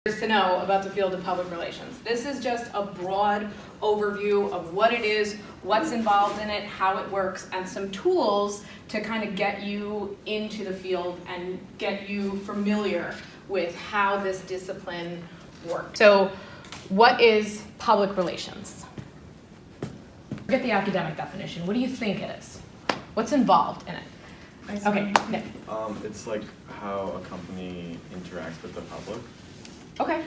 to know about the field of public relations. This is just a broad overview of what it is, what's involved in it, how it works, and some tools to kind of get you into the field and get you familiar with how this discipline works. So, what is public relations? Forget the academic definition. What do you think it is? What's involved in it? Okay, Nick. It's like how a company interacts with the public. Okay.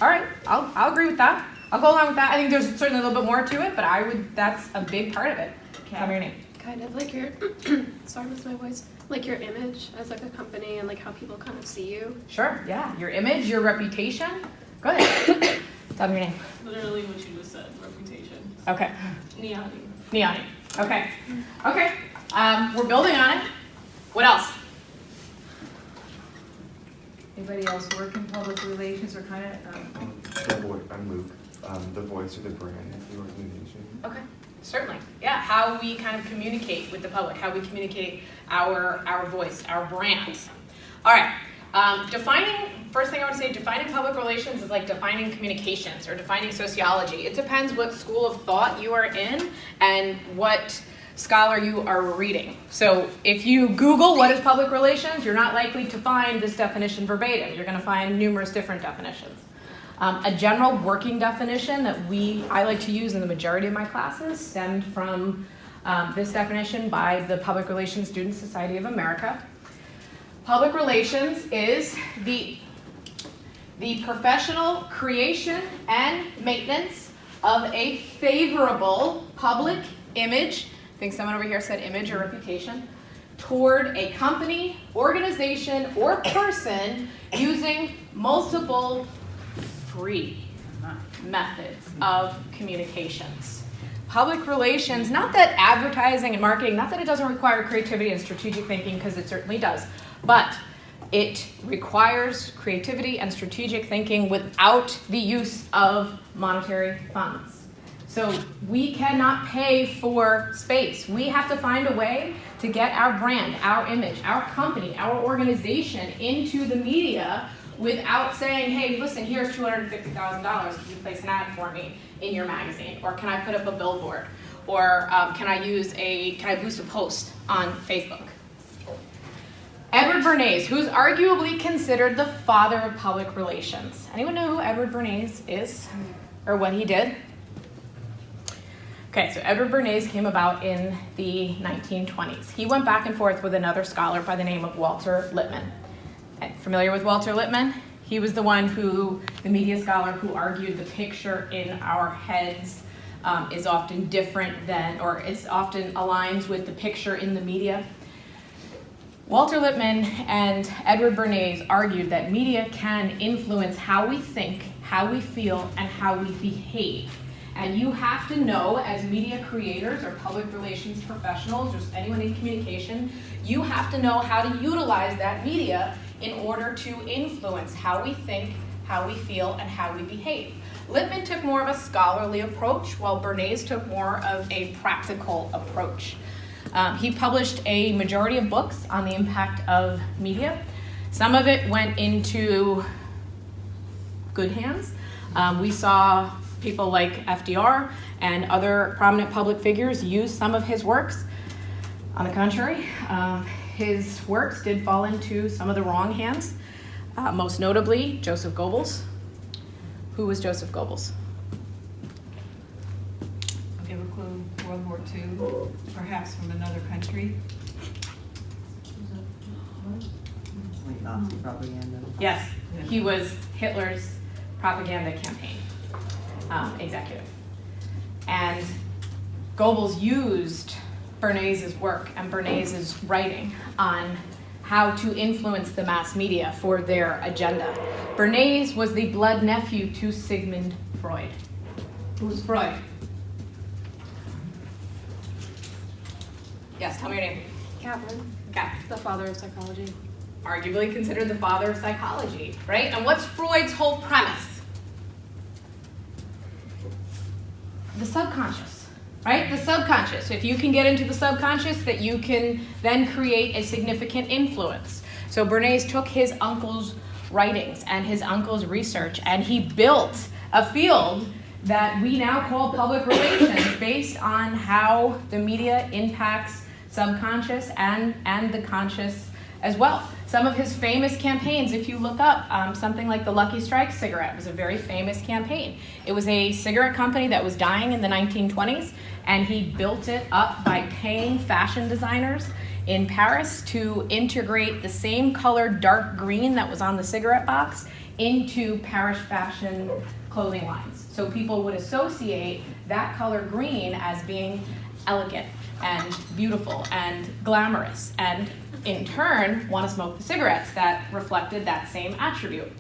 All right. I'll agree with that. I'll go along with that. I think there's certainly a little bit more to it, but that's a big part of it. Tell me your name. Kind of like your, sorry with my voice, like your image as like a company and like how people kind of see you. Sure, yeah. Your image, your reputation. Go ahead. Tell me your name. Literally what you just said, reputation. Okay. Neoni. Okay. Okay. We're building on it. What else? Anybody else work in public relations or kind of? I'm Luke. The voice or the brand of the organization. Okay. Certainly. Yeah. How we kind of communicate with the public, how we communicate our voice, our brand. All right. First thing I want to say, defining public relations is like defining communications or defining sociology. It depends what school of thought you are in and what scholar you are reading. So if you Google what is public relations, you're not likely to find this definition verbatim. You're going to find numerous different definitions. A general working definition that I like to use in the majority of my classes stemmed from this definition by the Public Relations Student Society of America. Public relations is the professional creation and maintenance of a favorable public image, I think someone over here said image or reputation, toward a company, organization, or person using multiple free methods of communications. Public relations, not that advertising and marketing, not that it doesn't require creativity and strategic thinking, because it certainly does, but it requires creativity and strategic thinking without the use of monetary funds. So we cannot pay for space. We have to find a way to get our brand, our image, our company, our organization into the media without saying, hey, listen, here's $250,000. Can you place an ad for me in your magazine? Or can I put up a billboard? Or can I boost a post on Facebook? Edward Bernays, who's arguably considered the father of public relations. Anyone know who Edward Bernays is or what he did? Okay, so Edward Bernays came about in the 1920s. He went back and forth with another scholar by the name of Walter Lippmann. Familiar with Walter Lippmann? He was the media scholar who argued the picture in our heads is often different than, or is often aligns with the picture in the media. Walter Lippmann and Edward Bernays argued that media can influence how we think, how we feel, and how we behave. And you have to know, as media creators or public relations professionals or anyone in communication, you have to know how to utilize that media in order to influence how we think, how we feel, and how we behave. Lippmann took more of a scholarly approach, while Bernays took more of a practical approach. He published a majority of books on the impact of media. Some of it went into good hands. We saw people like FDR and other prominent public figures use some of his works. On the contrary, his works did fall into some of the wrong hands, most notably Joseph Goebbels. Who was Joseph Goebbels? I'll give a clue. World War II, perhaps from another country. Like Nazi propaganda. Yes, he was Hitler's propaganda campaign executive. And Goebbels used Bernays' work and Bernays' writing on how to influence the mass media for their agenda. Bernays was the blood nephew to Sigmund Freud. Who's Freud? Yes, tell me your name. Catherine, Okay. the father of psychology. Arguably considered the father of psychology, right? And what's Freud's whole premise? The subconscious, right? The subconscious. If you can get into the subconscious, that you can then create a significant influence. So Bernays took his uncle's writings and his uncle's research, and he built a field that we now call public relations based on how the media impacts subconscious and the conscious as well. Some of his famous campaigns, if you look up, something like the Lucky Strike cigarette was a very famous campaign. It was a cigarette company that was dying in the 1920s, and he built it up by paying fashion designers in Paris to integrate the same colored dark green that was on the cigarette box into Paris fashion clothing lines. So people would associate that color green as being elegant and beautiful and glamorous, and in turn want to smoke the cigarettes that reflected that same attribute.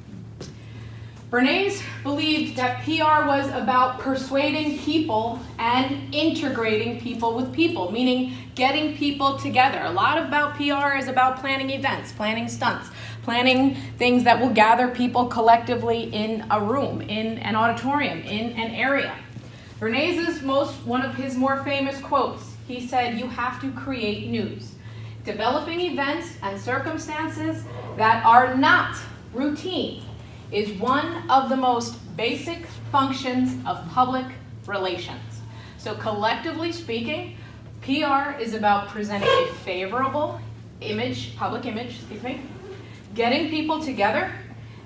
Bernays believed that PR was about persuading people and integrating people with people, meaning getting people together. A lot about PR is about planning events, planning stunts, planning things that will gather people collectively in a room, in an auditorium, in an area. Bernays' one of his more famous quotes, he said, "You have to create news. Developing events and circumstances that are not routine is one of the most basic functions of public relations." So collectively speaking, PR is about presenting a favorable image, public image, getting people together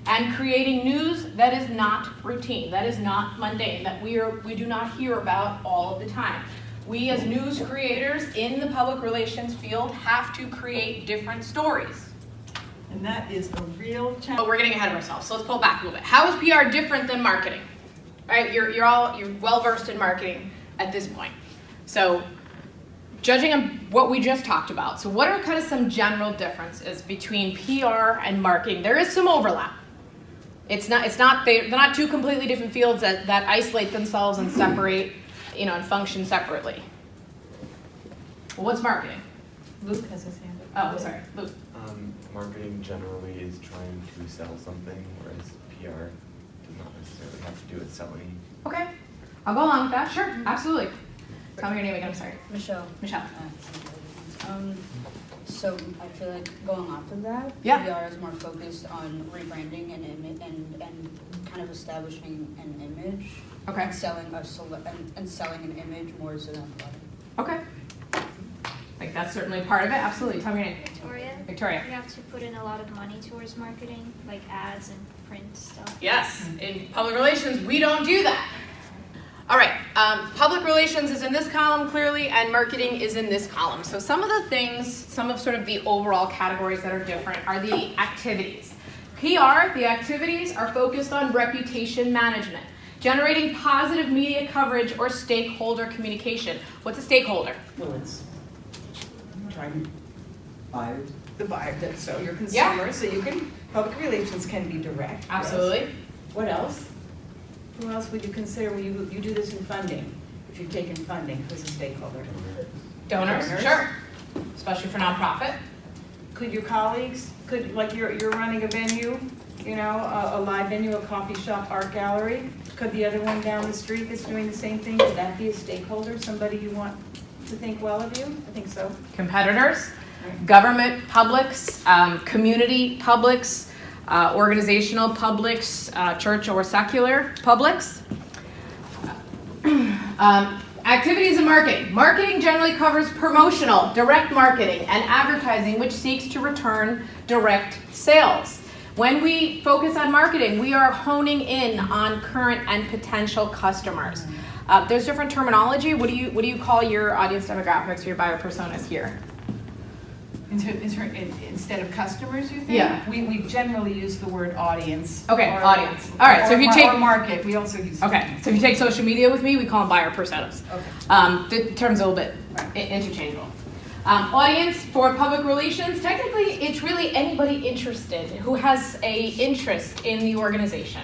and creating news that is not routine, that is not mundane, that we do not hear about all of the time. We as news creators in the public relations field have to create different stories. And that is a real But challenge. we're getting ahead of ourselves, so let's pull back a little bit. How is PR different than marketing? Right, you're well versed in marketing at this point. So judging on what we just talked about, so what are kind of some general differences between PR and marketing? There is some overlap. They're not two completely different fields that isolate themselves and separate, and function separately. Well, what's marketing? Luke has his hand Oh, up. I'm sorry, Luke. Marketing generally is trying to sell something, whereas PR does not necessarily have to do with selling. Okay, I'll go along with that. Sure, absolutely. Tell me your name again. I'm sorry, Michelle. Michelle. So I feel like going off of that, Yeah. PR is more focused on rebranding and kind of establishing an image. Okay. And selling an image more so than a product. Okay. Like that's certainly part of it. Absolutely. Tell me your name. Victoria. Victoria. You have to put in a lot of money towards marketing, like ads and print stuff. Yes. In public relations, we don't do that. All right. Public relations is in this column clearly, and marketing is in this column. So some of sort of the overall categories that are different are the activities. PR, the activities are focused on reputation management, generating positive media coverage or stakeholder communication. What's a stakeholder? Well, it's trying Buyers. the buyer, so your Yeah. consumer, so you can, public relations can be direct. yes. Absolutely. What else? Who else would you consider when you do this in funding? If you've taken funding, who's a stakeholder? Donors. Donors. Sure. Especially for nonprofit. Could your colleagues, like you're running a venue, a live venue, a coffee shop, art gallery, could the other one down the street that's doing the same thing, could that be a stakeholder, somebody you want to think well of you? I think so. Competitors, government publics, community publics, organizational publics, church or secular publics. Activities and marketing. Marketing generally covers promotional, direct marketing, and advertising, which seeks to return direct sales. When we focus on marketing, we are honing in on current and potential customers. There's different terminology. What do you call your audience demographics, your buyer personas here? Instead of customers, you think? Yeah. We generally use the word audience. Okay, audience. All right, so if you take- Or market, we also use. Okay, so if you take social media with me, we call them buyer personas. Okay. The term's a little bit interchangeable. Audience for public relations, technically it's really anybody interested who has a interest in the organization.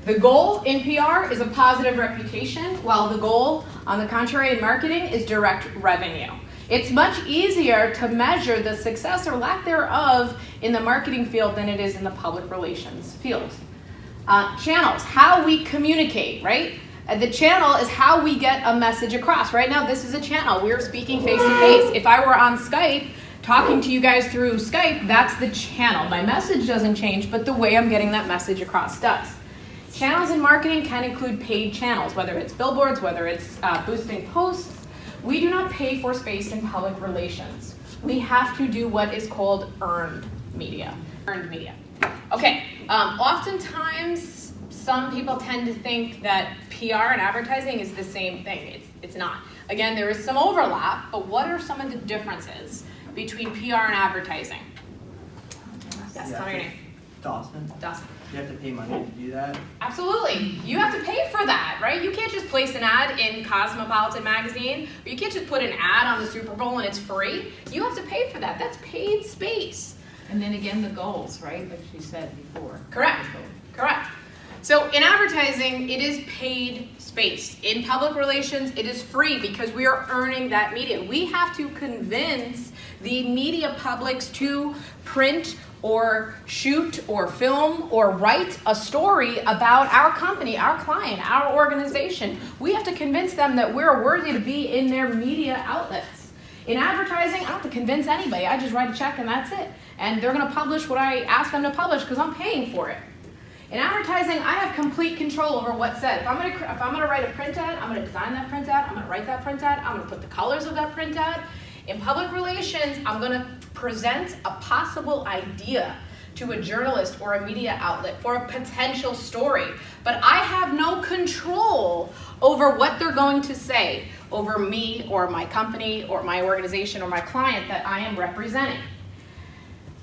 The goal in PR is a positive reputation, while the goal, on the contrary, in marketing is direct revenue. It's much easier to measure the success or lack thereof in the marketing field than it is in the public relations field. Channels, how we communicate, right? The channel is how we get a message across. Right now, this is a channel. We're speaking face to face. If I were on Skype, talking to you guys through Skype, that's the channel. My message doesn't change, but the way I'm getting that message across does. Channels in marketing can include paid channels, whether it's billboards, whether it's boosting posts. We do not pay for space in public relations. We have to do what is called earned media. Earned media. Okay, oftentimes some people tend to think that PR and advertising is the same thing. It's not. Again, there is some overlap, but what are some of the differences between PR and advertising? Yes, tell me your name. Dawson. Dustin. You have to pay money to do that? Absolutely. You have to pay for that, right? You can't just place an ad in Cosmopolitan magazine, or you can't just put an ad on the Super Bowl and it's free. You have to pay for that. That's paid space. And then again, the goals, right, like she said before. Correct. Correct. So in advertising, it is paid space. In public relations, it is free because we are earning that media. We have to convince the media publics to print or shoot or film or write a story about our company, our client, our organization. We have to convince them that we're worthy to be in their media outlets. In advertising, I don't have to convince anybody. I just write a check and that's it. And they're gonna publish what I ask them to publish because I'm paying for it. In advertising, I have complete control over what's said. If I'm gonna write a print ad, I'm gonna design that print ad, I'm gonna write that print ad, I'm gonna put the colors of that print ad. In public relations, I'm gonna present a possible idea to a journalist or a media outlet for a potential story. But I have no control over what they're going to say over me or my company or my organization or my client that I am representing.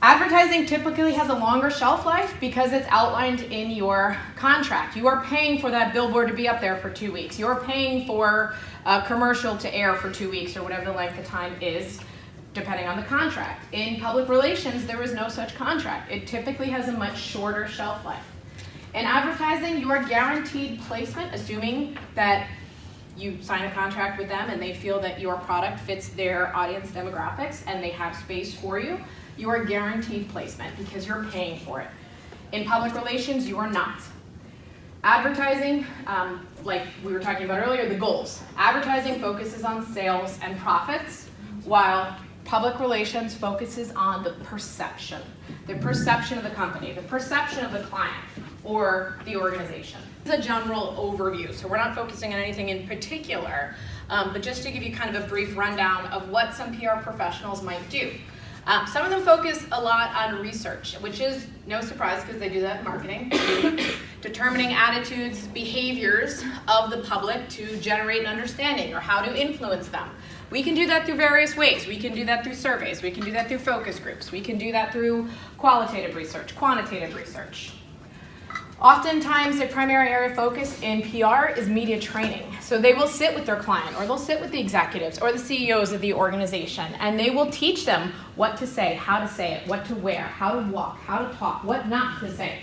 Advertising typically has a longer shelf life because it's outlined in your contract. You are paying for that billboard to be up there for 2 weeks. You're paying for a commercial to air for 2 weeks or whatever the length of time is, depending on the contract. In public relations, there is no such contract. It typically has a much shorter shelf life. In advertising, you are guaranteed placement, assuming that you sign a contract with them and they feel that your product fits their audience demographics and they have space for you. You are guaranteed placement because you're paying for it. In public relations, you are not. Advertising, like we were talking about earlier, the goals. Advertising focuses on sales and profits, while public relations focuses on the perception of the company, the perception of the client or the organization. It's a general overview, so we're not focusing on anything in particular, but just to give you kind of a brief rundown of what some PR professionals might do. Some of them focus a lot on research, which is no surprise because they do that in marketing. Determining attitudes, behaviors of the public to generate an understanding or how to influence them. We can do that through various ways. We can do that through surveys. We can do that through focus groups. We can do that through qualitative research, quantitative research. Oftentimes, a primary area of focus in PR is media training. So they will sit with their client, or they'll sit with the executives or the CEOs of the organization, and they will teach them what to say, how to say it, what to wear, how to walk, how to talk, what not to say.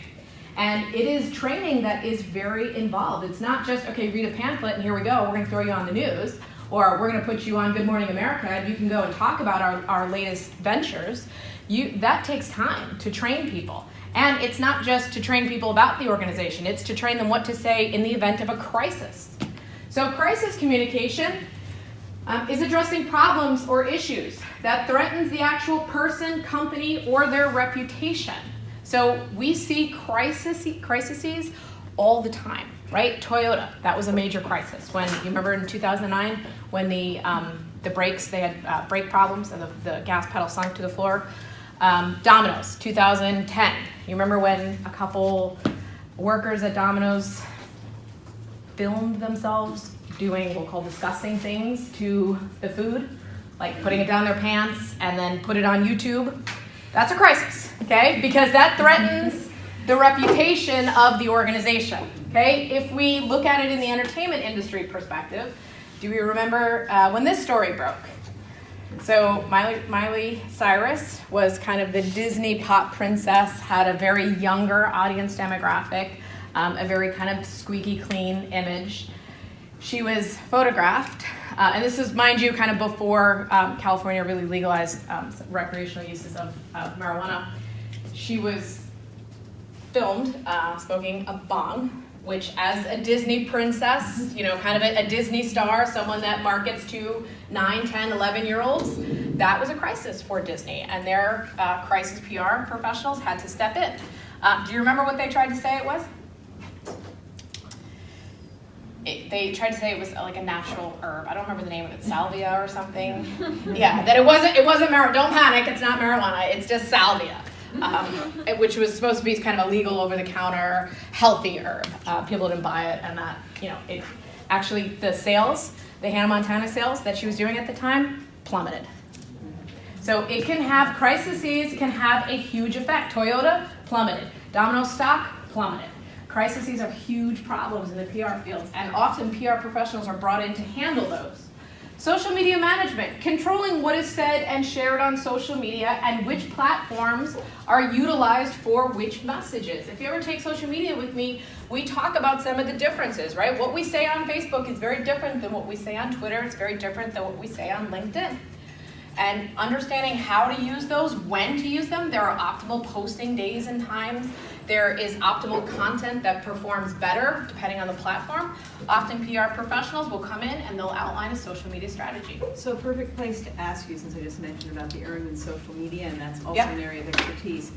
And it is training that is very involved. It's not just, okay, read a pamphlet and here we go, we're gonna throw you on the news, or we're gonna put you on Good Morning America and you can go and talk about our latest ventures. That takes time to train people. And it's not just to train people about the organization, it's to train them what to say in the event of a crisis. So crisis communication is addressing problems or issues that threatens the actual person, company, or their reputation. So we see crises all the time, right? Toyota, that was a major crisis. When, you remember in 2009 when the brakes, they had brake problems and the gas pedal sunk to the floor? Domino's, 2010. You remember when a couple workers at Domino's filmed themselves doing what we'll call disgusting things to the food, like putting it down their pants and then put it on YouTube? That's a crisis, okay? Because that threatens the reputation of the organization, okay? If we look at it in the entertainment industry perspective, do we remember when this story broke? So Miley Cyrus was kind of the Disney pop princess, had a very younger audience demographic, a very kind of squeaky clean image. She was photographed, and this is, mind you, kind of before California really legalized recreational uses of marijuana. She was filmed smoking a bong, which as a Disney princess, you know, kind of a Disney star, someone that markets to 9, 10, 11-year-olds, that was a crisis for Disney, and their crisis PR professionals had to step in. Do you remember what they tried to say it was? They tried to say it was like a natural herb. I don't remember the name of it, salvia or something. Yeah, that it wasn't marijuana. Don't panic, it's not marijuana, it's just salvia. Which was supposed to be kind of a legal over-the-counter healthy herb. People didn't buy it, and that, it actually, the sales, the Hannah Montana sales that she was doing at the time plummeted. So it can have, crises can have a huge effect. Toyota plummeted. Domino's stock plummeted. Crises are huge problems in the PR fields, and often PR professionals are brought in to handle those. Social media management, controlling what is said and shared on social media and which platforms are utilized for which messages. If you ever take social media with me, we talk about some of the differences, right? What we say on Facebook is very different than what we say on Twitter. It's very different than what we say on LinkedIn. And understanding how to use those, when to use them. There are optimal posting days and times. There is optimal content that performs better depending on the platform. Often PR professionals will come in and they'll outline a social media strategy. So a perfect place to ask you, since I just mentioned about the earned in social media, and that's also Yep. an area of expertise.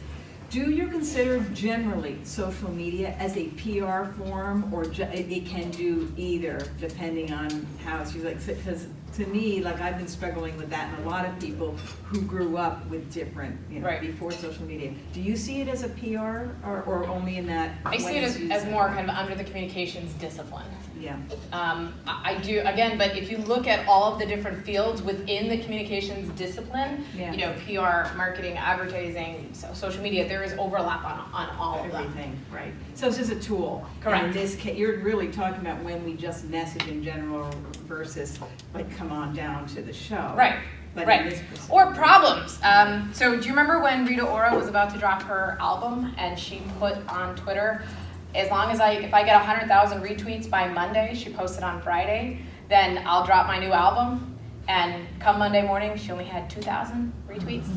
Do you consider generally social media as a PR form, or it can do either, depending on how it's used? Like, because to me, like, I've been struggling with that, and a lot of people who grew up with different, Right. before social media. Do you see it as a PR, or only in that? I see it as more kind of under the communications discipline. Yeah. I do, again, but if you look at all of the different fields within the communications discipline, Yeah. PR, marketing, advertising, social media, there is overlap on all of them. Everything, right. So it's just a tool. Correct. And in this case, you're really talking about when we just message in general versus like come on down to the show. Right, But right. in this specific- Or problems. So do you remember when Rita Ora was about to drop her album and she put on Twitter, as long as if I get 100,000 retweets by Monday, she posted on Friday, then I'll drop my new album. And come Monday morning, she only had 2,000 retweets.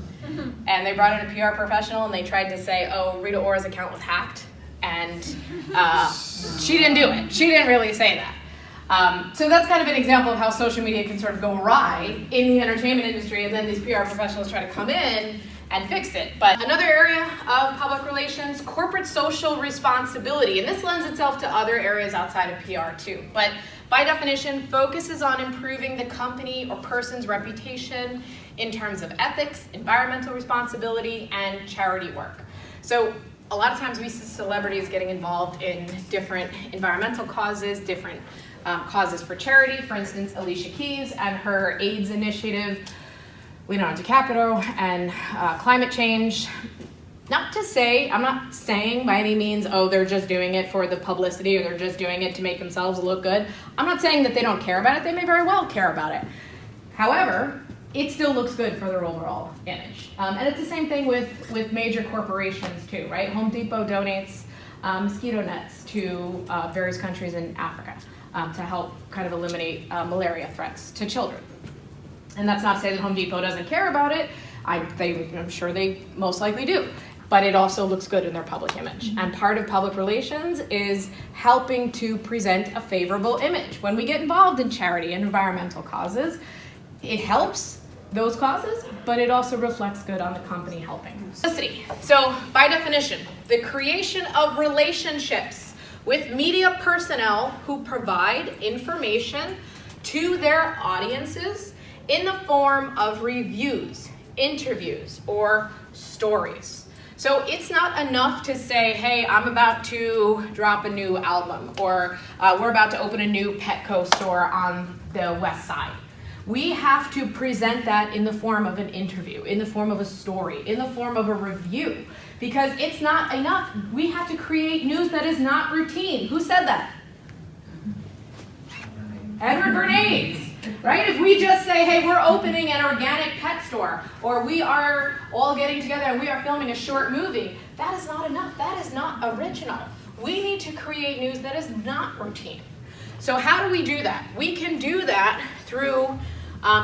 And they brought in a PR professional and they tried to say, oh, Rita Ora's account was hacked. And she didn't do it. She didn't really say that. So that's kind of an example of how social media can sort of go awry in the entertainment industry, and then these PR professionals try to come in and fix it. But another area of public relations, corporate social responsibility, and this lends itself to other areas outside of PR too. But by definition, focuses on improving the company or person's reputation in terms of ethics, environmental responsibility, and charity work. So a lot of times we see celebrities getting involved in different environmental causes, different causes for charity. For instance, Alicia Keys and her AIDS initiative, Leonardo DiCaprio, and climate change. Not to say, I'm not saying by any means, oh, they're just doing it for the publicity or they're just doing it to make themselves look good. I'm not saying that they don't care about it. They may very well care about it. However, it still looks good for their overall image. And it's the same thing with major corporations too, right? Home Depot donates mosquito nets to various countries in Africa to help kind of eliminate malaria threats to children. And that's not to say that Home Depot doesn't care about it. I'm sure they most likely do. But it also looks good in their public image. And part of public relations is helping to present a favorable image. When we get involved in charity and environmental causes, it helps those causes, but it also reflects good on the company helping. Publicity. So by definition, the creation of relationships with media personnel who provide information to their audiences in the form of reviews, interviews, or stories. So it's not enough to say, hey, I'm about to drop a new album, or we're about to open a new Petco store on the west side. We have to present that in the form of an interview, in the form of a story, in the form of a review, because it's not enough. We have to create news that is not routine. Who said that? Edward Bernays. Right? If we just say, hey, we're opening an organic pet store, or we are all getting together and we are filming a short movie, that is not enough. That is not original. We need to create news that is not routine. So how do we do that? We can do that through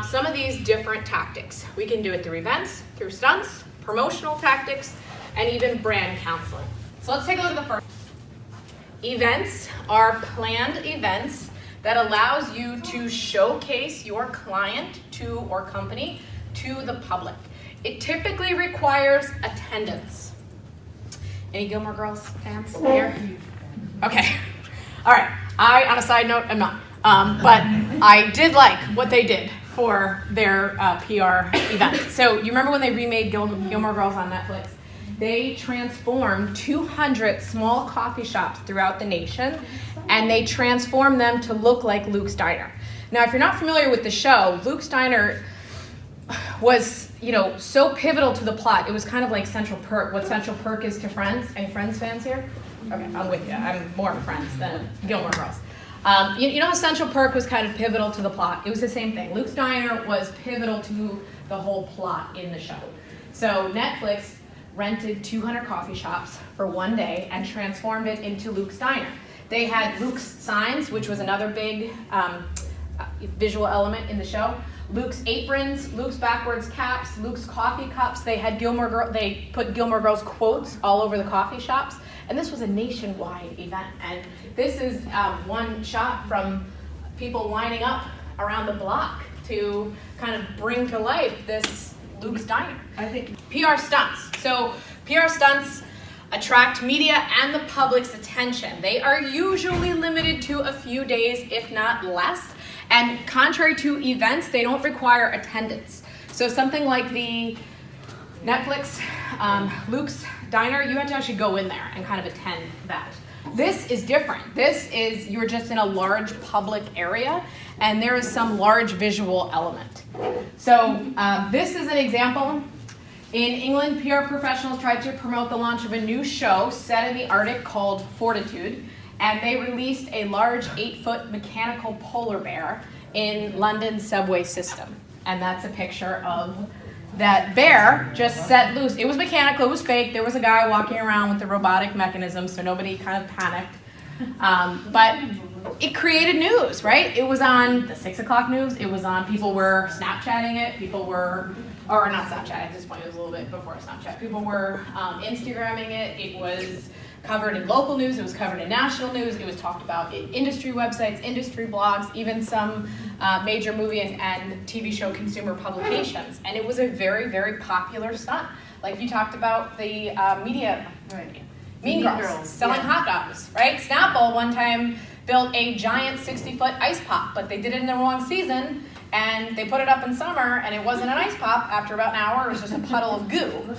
some of these different tactics. We can do it through events, through stunts, promotional tactics, and even brand counseling. So let's take a look at the first. Events are planned events that allows you to showcase your client to or company to the public. It typically requires attendance. Any Gilmore Girls fans here? Okay. All right. On a side note, I'm not. But I did like what they did for their PR event. So you remember when they remade Gilmore Girls on Netflix? They transformed 200 small coffee shops throughout the nation, and they transformed them to look like Luke's Diner. Now, if you're not familiar with the show, Luke's Diner was, so pivotal to the plot. It was kind of like Central Perk, what Central Perk is to Friends. Any Friends fans here? Okay, I'm with you. I'm more Friends than Gilmore Girls. You know how Central Perk was kind of pivotal to the plot? It was the same thing. Luke's Diner was pivotal to the whole plot in the show. So Netflix rented 200 coffee shops for one day and transformed it into Luke's Diner. They had Luke's signs, which was another big visual element in the show. Luke's aprons, Luke's backwards caps, Luke's coffee cups. They had they put Gilmore Girls quotes all over the coffee shops. And this was a nationwide event. And this is one shot from people lining up around the block to kind of bring to life this Luke's Diner. I think PR stunts. So PR stunts attract media and the public's attention. They are usually limited to a few days, if not less. And contrary to events, they don't require attendance. So something like the Netflix Luke's Diner, you have to actually go in there and kind of attend that. This is different. You're just in a large public area, and there is some large visual element. So this is an example. In England, PR professionals tried to promote the launch of a new show set in the Arctic called Fortitude, and they released a large 8-foot mechanical polar bear in London's subway system. And that's a picture of that bear just set loose. It was mechanical, it was fake. There was a guy walking around with the robotic mechanism, so nobody kind of panicked. But it created news, right? It was on the 6 o'clock news. It was on, people were Snapchatting it. Or not Snapchat at this point, it was a little bit before Snapchat. People were Instagramming it. It was covered in local news, it was covered in national news, it was talked about in industry websites, industry blogs, even some major movie and TV show consumer publications. And it was a very, very popular stunt. Like you talked about the media, right. Mean Girls selling hot dogs, right? Snapple one time built a giant 60-foot ice pop, but they did it in the wrong season, and they put it up in summer, and it wasn't an ice pop. After about an hour, it was just a puddle of goo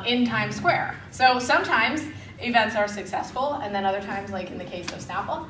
in Times Square. So sometimes events are successful, and then other times, like in the case of Snapple,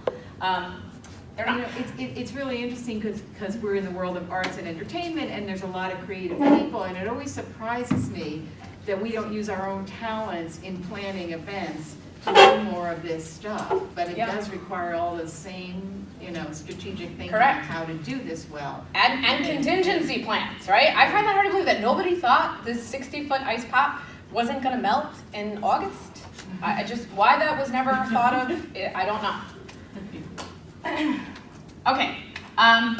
they're not. It's really interesting because we're in the world of arts and entertainment, and there's a lot of creative people, and it always surprises me that we don't use our own talents in planning events to do more of this stuff. But it does require all the same, strategic thinking on how to do this well. And contingency plans, right? I find that hard to believe that nobody thought this 60-foot ice pop wasn't going to melt in August. I just, why that was never thought of, I don't know. Okay,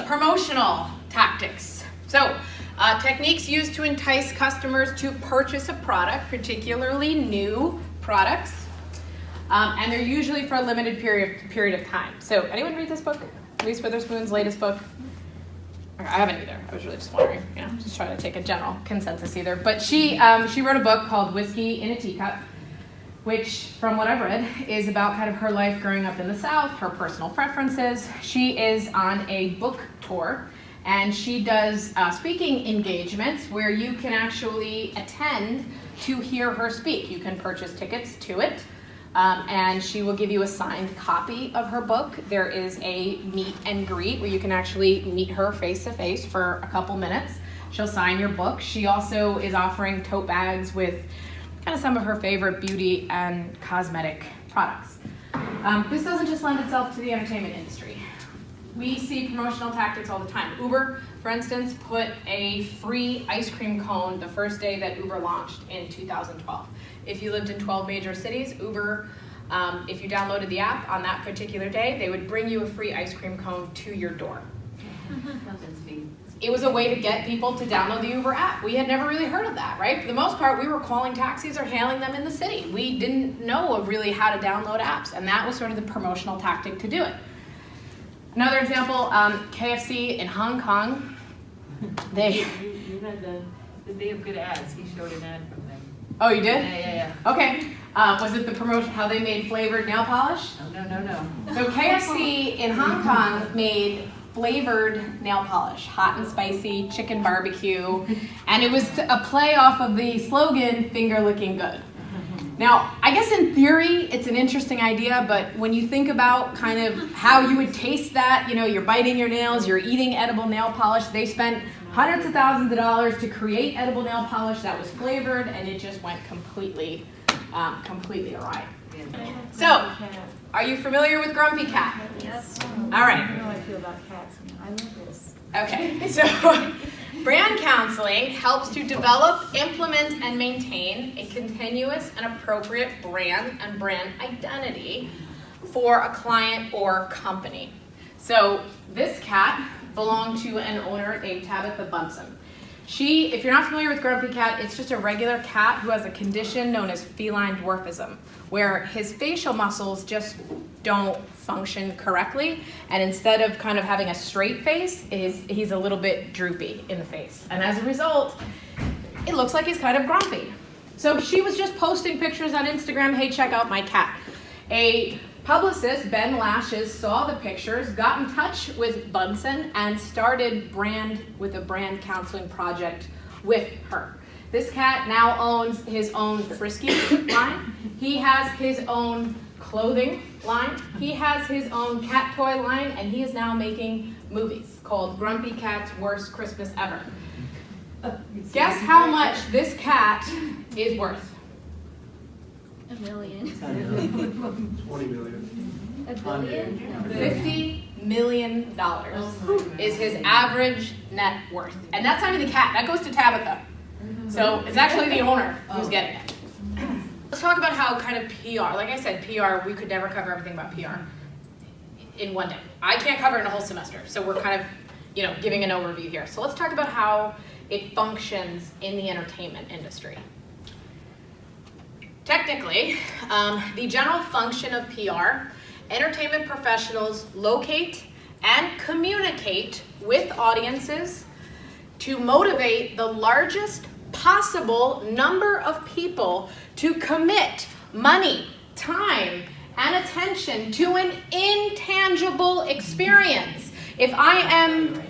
promotional tactics. So, techniques used to entice customers to purchase a product, particularly new products, and they're usually for a limited period of time. So, anyone read this book? Reese Witherspoon's latest book? I haven't either. I was really just wondering, just trying to take a general consensus either. But she wrote a book called Whiskey in a Teacup, which, from what I've read, is about kind of her life growing up in the South, her personal preferences. She is on a book tour, and she does speaking engagements where you can actually attend to hear her speak. You can purchase tickets to it, and she will give you a signed copy of her book. There is a meet and greet where you can actually meet her face-to-face for a couple minutes. She'll sign your book. She also is offering tote bags with kind of some of her favorite beauty and cosmetic products. This doesn't just lend itself to the entertainment industry. We see promotional tactics all the time. Uber, for instance, put a free ice cream cone the first day that Uber launched in 2012. If you lived in 12 major cities, Uber, if you downloaded the app on that particular day, they would bring you a free ice cream cone to your door. It was a way to get people to download the Uber app. We had never really heard of that, right? For the most part, we were calling taxis or hailing them in the city. We didn't know of really how to download apps, and that was sort of the promotional tactic to do it. Another example, KFC in Hong Kong, they... they have good ads, he showed an ad from them. Oh, you did? Yeah. Okay. Was it the promotion, how they made flavored nail polish? No. So KFC in Hong Kong made flavored nail polish, hot and spicy, chicken barbecue, and it was a play off of the slogan, finger looking good. Now, I guess in theory, it's an interesting idea, but when you think about kind of how you would taste that, you know, you're biting your nails, you're eating edible nail polish, they spent hundreds of thousands of dollars to create edible nail polish that was flavored, and it just went completely awry. So, are you familiar with Grumpy Cat? Yes. All right. I know how I feel about cats. I love this. Okay, so brand counseling helps to develop, implement, and maintain a continuous and appropriate brand and brand identity for a client or company. So this cat belonged to an owner named Tabitha Bunsen. She, if you're not familiar with Grumpy Cat, it's just a regular cat who has a condition known as feline dwarfism, where his facial muscles just don't function correctly, and instead of kind of having a straight face, he's a little bit droopy in the face. And as a result, it looks like he's kind of grumpy. So she was just posting pictures on Instagram, hey, check out my cat. A publicist, Ben Lashes, saw the pictures, got in touch with Bunsen, and started a brand counseling project with her. This cat now owns his own Frisky line. He has his own clothing line. He has his own cat toy line, and he is now making movies called Grumpy Cat's Worst Christmas Ever. Guess how much this cat is worth? $1 million. 20 million. $1 billion? $50 million is his average net worth. And that's not even the cat, that goes to Tabitha. So it's actually the owner who's getting it. Let's talk about how kind of PR, like I said, PR, we could never cover everything about PR in one day. I can't cover it in a whole semester, so we're kind of, giving an overview here. So let's talk about how it functions in the entertainment industry. Technically, the general function of PR, entertainment professionals locate and communicate with audiences to motivate the largest possible number of people to commit money, time, and attention to an intangible experience. If I am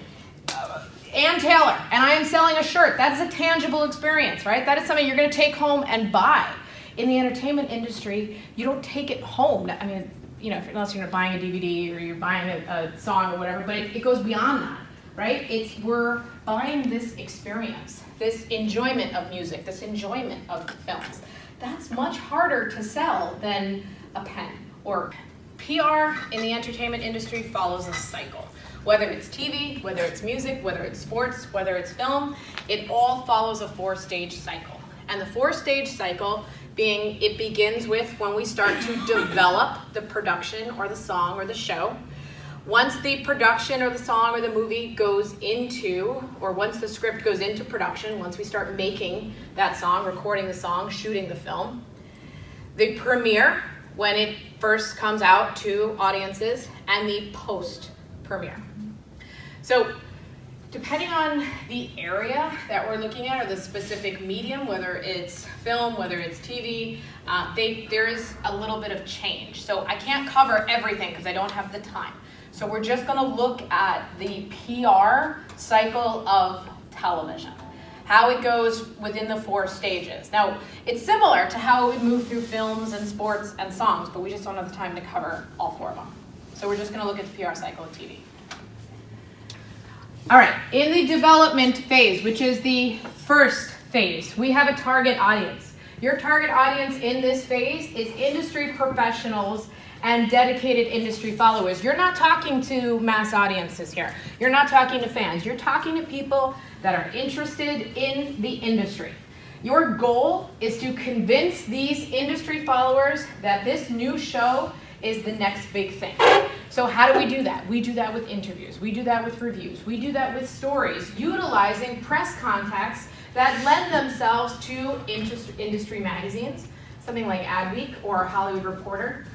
Ann Taylor and I am selling a shirt, that's a tangible experience, right? That is something you're going to take home and buy. In the entertainment industry, you don't take it home. I mean, unless you're buying a DVD or you're buying a song or whatever, but it goes beyond that, right? We're buying this experience, this enjoyment of music, this enjoyment of films. That's much harder to sell than a pen. Or PR in the entertainment industry follows a cycle. Whether it's TV, whether it's music, whether it's sports, whether it's film, it all follows a 4-stage cycle. And the 4-stage cycle being, it begins with when we start to develop the production or the song or the show. Once the production or the song or the movie goes into, or once the script goes into production, once we start making that song, recording the song, shooting the film, the premiere, when it first comes out to audiences, and the post-premiere. So, depending on the area that we're looking at, or the specific medium, whether it's film, whether it's TV, there is a little bit of change. So I can't cover everything because I don't have the time. So we're just going to look at the PR cycle of television, how it goes within the 4 stages. Now, it's similar to how we move through films and sports and songs, but we just don't have the time to cover all 4 of them. So we're just going to look at the PR cycle of TV. All right, in the development phase, which is the first phase, we have a target audience. Your target audience in this phase is industry professionals and dedicated industry followers. You're not talking to mass audiences here. You're not talking to fans. You're talking to people that are interested in the industry. Your goal is to convince these industry followers that this new show is the next big thing. So how do we do that? We do that with interviews. We do that with reviews. We do that with stories, utilizing press contacts that lend themselves to industry magazines, something like Adweek or Hollywood Reporter.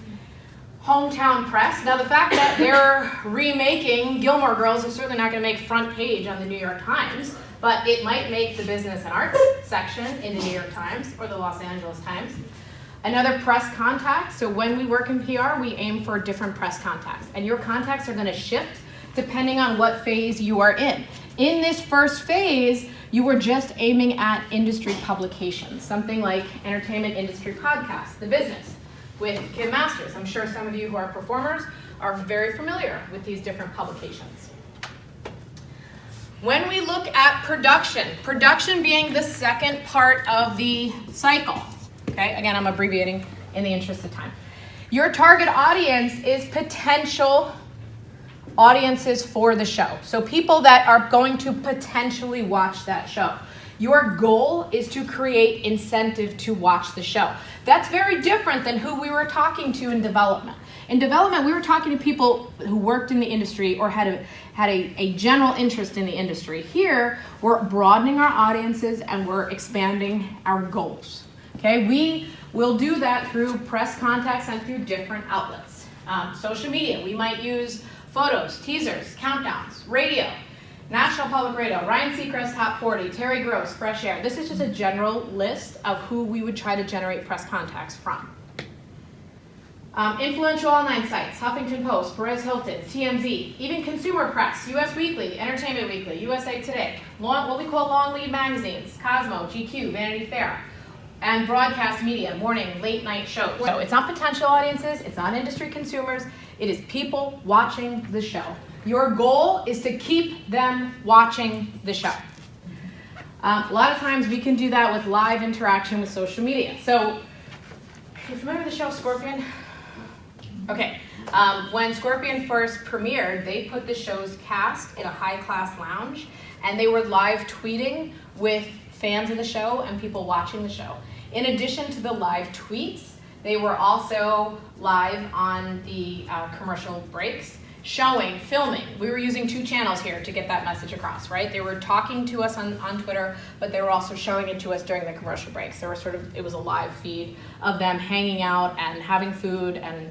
Hometown press. Now the fact that they're remaking Gilmore Girls is certainly not going to make front page on the New York Times, but it might make the business and arts section in the New York Times or the Los Angeles Times. Another press contact, so when we work in PR, we aim for different press contacts, and your contacts are gonna shift depending on what phase you are in. In this first phase, you were just aiming at industry publications, something like Entertainment Industry Podcast, The Business, with Kim Masters. I'm sure some of you who are performers are very familiar with these different publications. When we look at production being the second part of the cycle, okay, again, I'm abbreviating in the interest of time. Your target audience is potential audiences for the show. So people that are going to potentially watch that show. Your goal is to create incentive to watch the show. That's very different than who we were talking to in development. In development, we were talking to people who worked in the industry or had a general interest in the industry. Here, we're broadening our audiences and we're expanding our goals. Okay, we will do that through press contacts and through different outlets. Social media, we might use photos, teasers, countdowns, radio, National Public Radio, Ryan Seacrest Top 40, Terry Gross, Fresh Air. This is just a general list of who we would try to generate press contacts from. Influential online sites, Huffington Post, Perez Hilton, TMZ, even consumer press, US Weekly, Entertainment Weekly, USA Today, what we call long lead magazines, Cosmo, GQ, Vanity Fair, and broadcast media, morning, late night shows. So it's not potential audiences, it's not industry consumers, it is people watching the show. Your goal is to keep them watching the show. A lot of times we can do that with live interaction with social media. So, you familiar with the show Scorpion? Okay, when Scorpion first premiered, they put the show's cast in a high-class lounge, and they were live tweeting with fans of the show and people watching the show. In addition to the live tweets, they were also live on the commercial breaks, showing, filming. We were using 2 channels here to get that message across, right? They were talking to us on Twitter, but they were also showing it to us during the commercial breaks. There were it was a live feed of them hanging out and having food and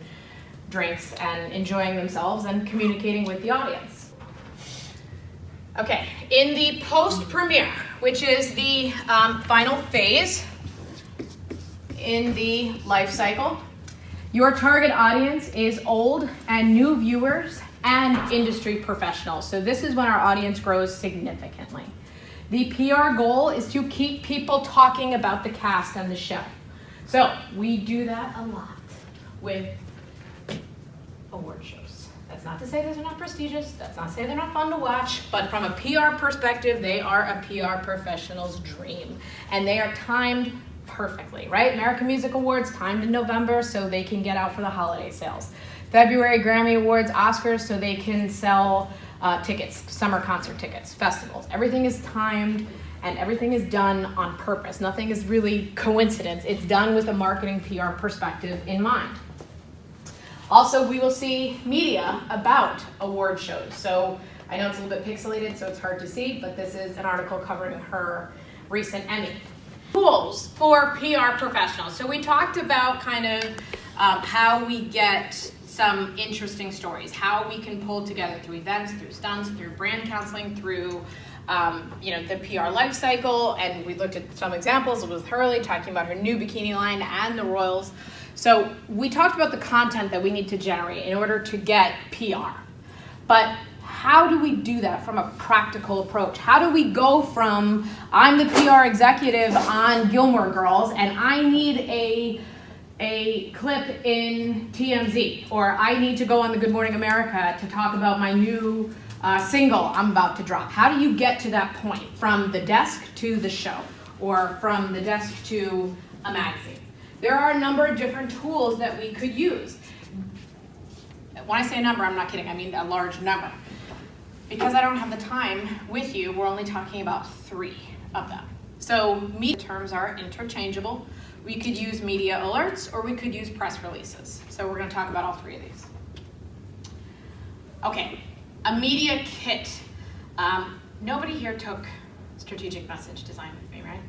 drinks and enjoying themselves and communicating with the audience. Okay, in the post-premiere, which is the final phase in the life cycle, your target audience is old and new viewers and industry professionals. So this is when our audience grows significantly. The PR goal is to keep people talking about the cast and the show. So we do that a lot with award shows. That's not to say those are not prestigious, that's not to say they're not fun to watch, but from a PR perspective, they are a PR professional's dream. And they are timed perfectly, right? American Music Awards timed in November so they can get out for the holiday sales. February Grammy Awards, Oscars, so they can sell tickets, summer concert tickets, festivals. Everything is timed and everything is done on purpose. Nothing is really coincidence. It's done with a marketing PR perspective in mind. Also, we will see media about award shows. So I know it's a little bit pixelated, so it's hard to see, but this is an article covering her recent Emmy. Tools for PR professionals. So we talked about kind of how we get some interesting stories, how we can pull together through events, through stunts, through brand counseling, through the PR life cycle, and we looked at some examples with Hurley talking about her new bikini line and the Royals. So we talked about the content that we need to generate in order to get PR. But how do we do that from a practical approach? How do we go from, I'm the PR executive on Gilmore Girls and I need a clip in TMZ, or I need to go on the Good Morning America to talk about my new single I'm about to drop. How do you get to that point from the desk to the show or from the desk to a magazine? There are a number of different tools that we could use. When I say a number, I'm not kidding, I mean a large number. Because I don't have the time with you, we're only talking about 3 of them. So media terms are interchangeable. We could use media alerts or we could use press releases. So we're going to talk about all 3 of these. Okay, a media kit. Nobody here took strategic message design with me, right?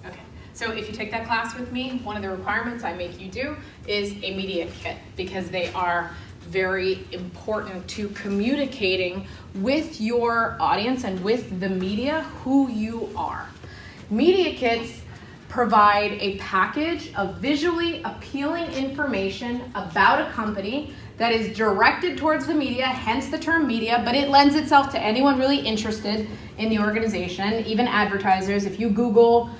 Okay, so if you take that class with me, one of the requirements I make you do is a media kit because they are very important to communicating with your audience and with the media who you are. Media kits provide a package of visually appealing information about a company that is directed towards the media, hence the term media, but it lends itself to anyone really interested in the organization, even advertisers. If you Google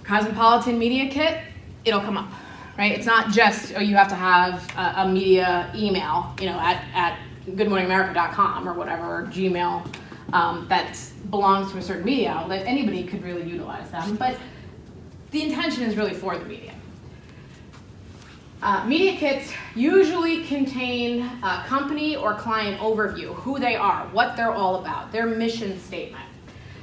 Cosmopolitan Media Kit, it'll come up, right? It's not just, oh, you have to have a media email, at goodmorningamerica.com or whatever, or Gmail, that belongs to a certain media outlet. Anybody could really utilize them, but the intention is really for the media. Media kits usually contain a company or client overview, who they are, what they're all about, their mission statement,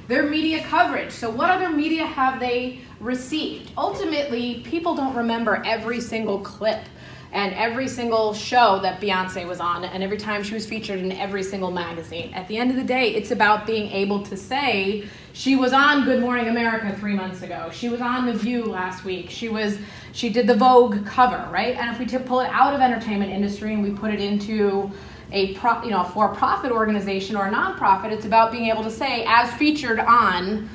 their media coverage. So what other media have they received? Ultimately, people don't remember every single clip and every single show that Beyonce was on and every time she was featured in every single magazine. At the end of the day, it's about being able to say, she was on Good Morning America 3 months ago. She was on The View last week. She did the Vogue cover, right? And if we pull it out of entertainment industry and we put it into a for-profit organization or a nonprofit, it's about being able to say, as featured on